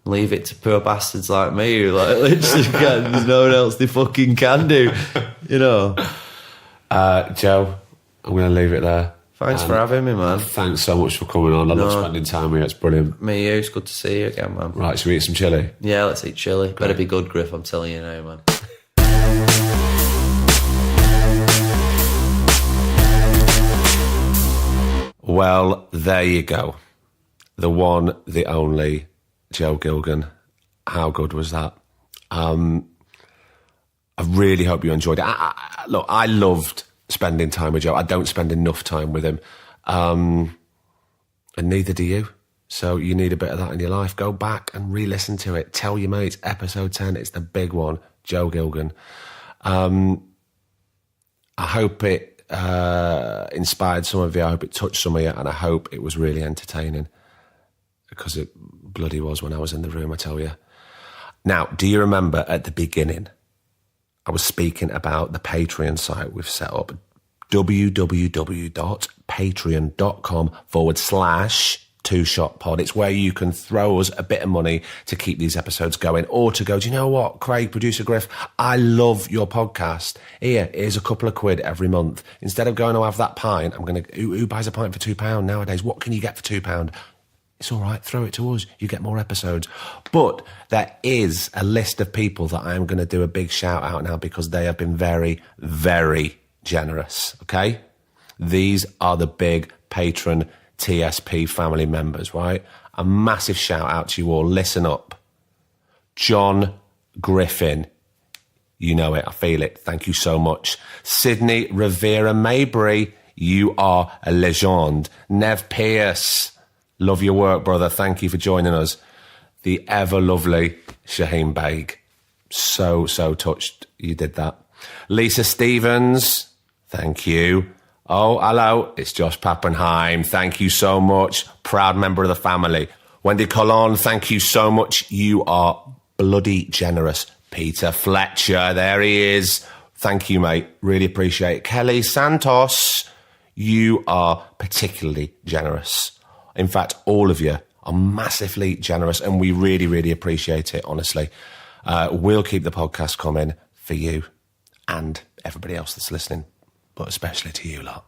Speaker 2: Leave it to poor bastards like me who, like, literally there's no one else they fucking can do, you know.
Speaker 1: Joe, I'm going to leave it there.
Speaker 2: Thanks for having me, man.
Speaker 1: Thanks so much for coming on. I love spending time with you. It's brilliant.
Speaker 2: Me, it's good to see you again, man.
Speaker 1: Right, should we eat some chilli?
Speaker 2: Yeah, let's eat chilli. Better be good, Griff, I'm telling you now, man.
Speaker 1: Well, there you go. The one, the only, Joe Gilgun. How good was that? I really hope you enjoyed it. Look, I loved spending time with Joe. I don't spend enough time with him. And neither do you. So you need a bit of that in your life. Go back and re-listen to it. Tell your mates, episode 10, it's the big one, Joe Gilgun. I hope it inspired some of you. I hope it touched some of you. And I hope it was really entertaining. Because it bloody was when I was in the room, I tell you. Now, do you remember at the beginning, I was speaking about the Patreon site we've set up, www.patreon.com/2shotpod. It's where you can throw us a bit of money to keep these episodes going, or to go, do you know what, Craig, producer Griff, I love your podcast. Here's a couple of quid every month. Instead of going to have that pint, who buys a pint for £2 nowadays? What can you get for £2? It's all right, throw it to us. You get more episodes. But there is a list of people that I am going to do a big shout out now because they have been very, very generous, okay? These are the big patron TSP family members, right? A massive shout out to you all. Listen up. John Griffin. You know it. I feel it. Thank you so much. Sydney Rivera Maybury. You are a legend. Nev Pierce. Love your work, brother. Thank you for joining us. The ever-lovely Shaheen Baig. So touched you did that. Lisa Stevens. Thank you. Oh, hello. It's Josh Pappenheim. Thank you so much. Proud member of the family. Wendy Colon, thank you so much. You are bloody generous. Peter Fletcher, there he is. Thank you, mate. Really appreciate it. Kelly Santos, you are particularly generous. In fact, all of you are massively generous, and we really, really appreciate it, honestly. We'll keep the podcast coming for you and everybody else that's listening, but especially to you lot.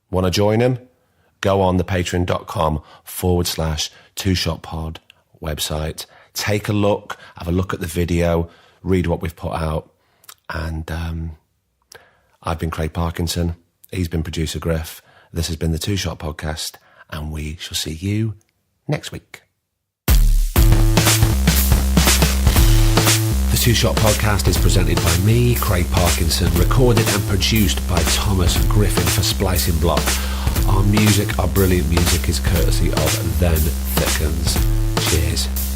Speaker 1: Want to join him? Go on the patreon.com/2shotpod website. take a look, have a look at the video, read what we've put out. And I've been Craig Parkinson. He's been producer Griff. This has been the Two Shot Podcast, and we shall see you next week. The Two Shot Podcast is presented by me, Craig Parkinson, recorded and produced by Thomas Griffin for Splicing Block. Our brilliant music is courtesy of Then Thickens. Cheers.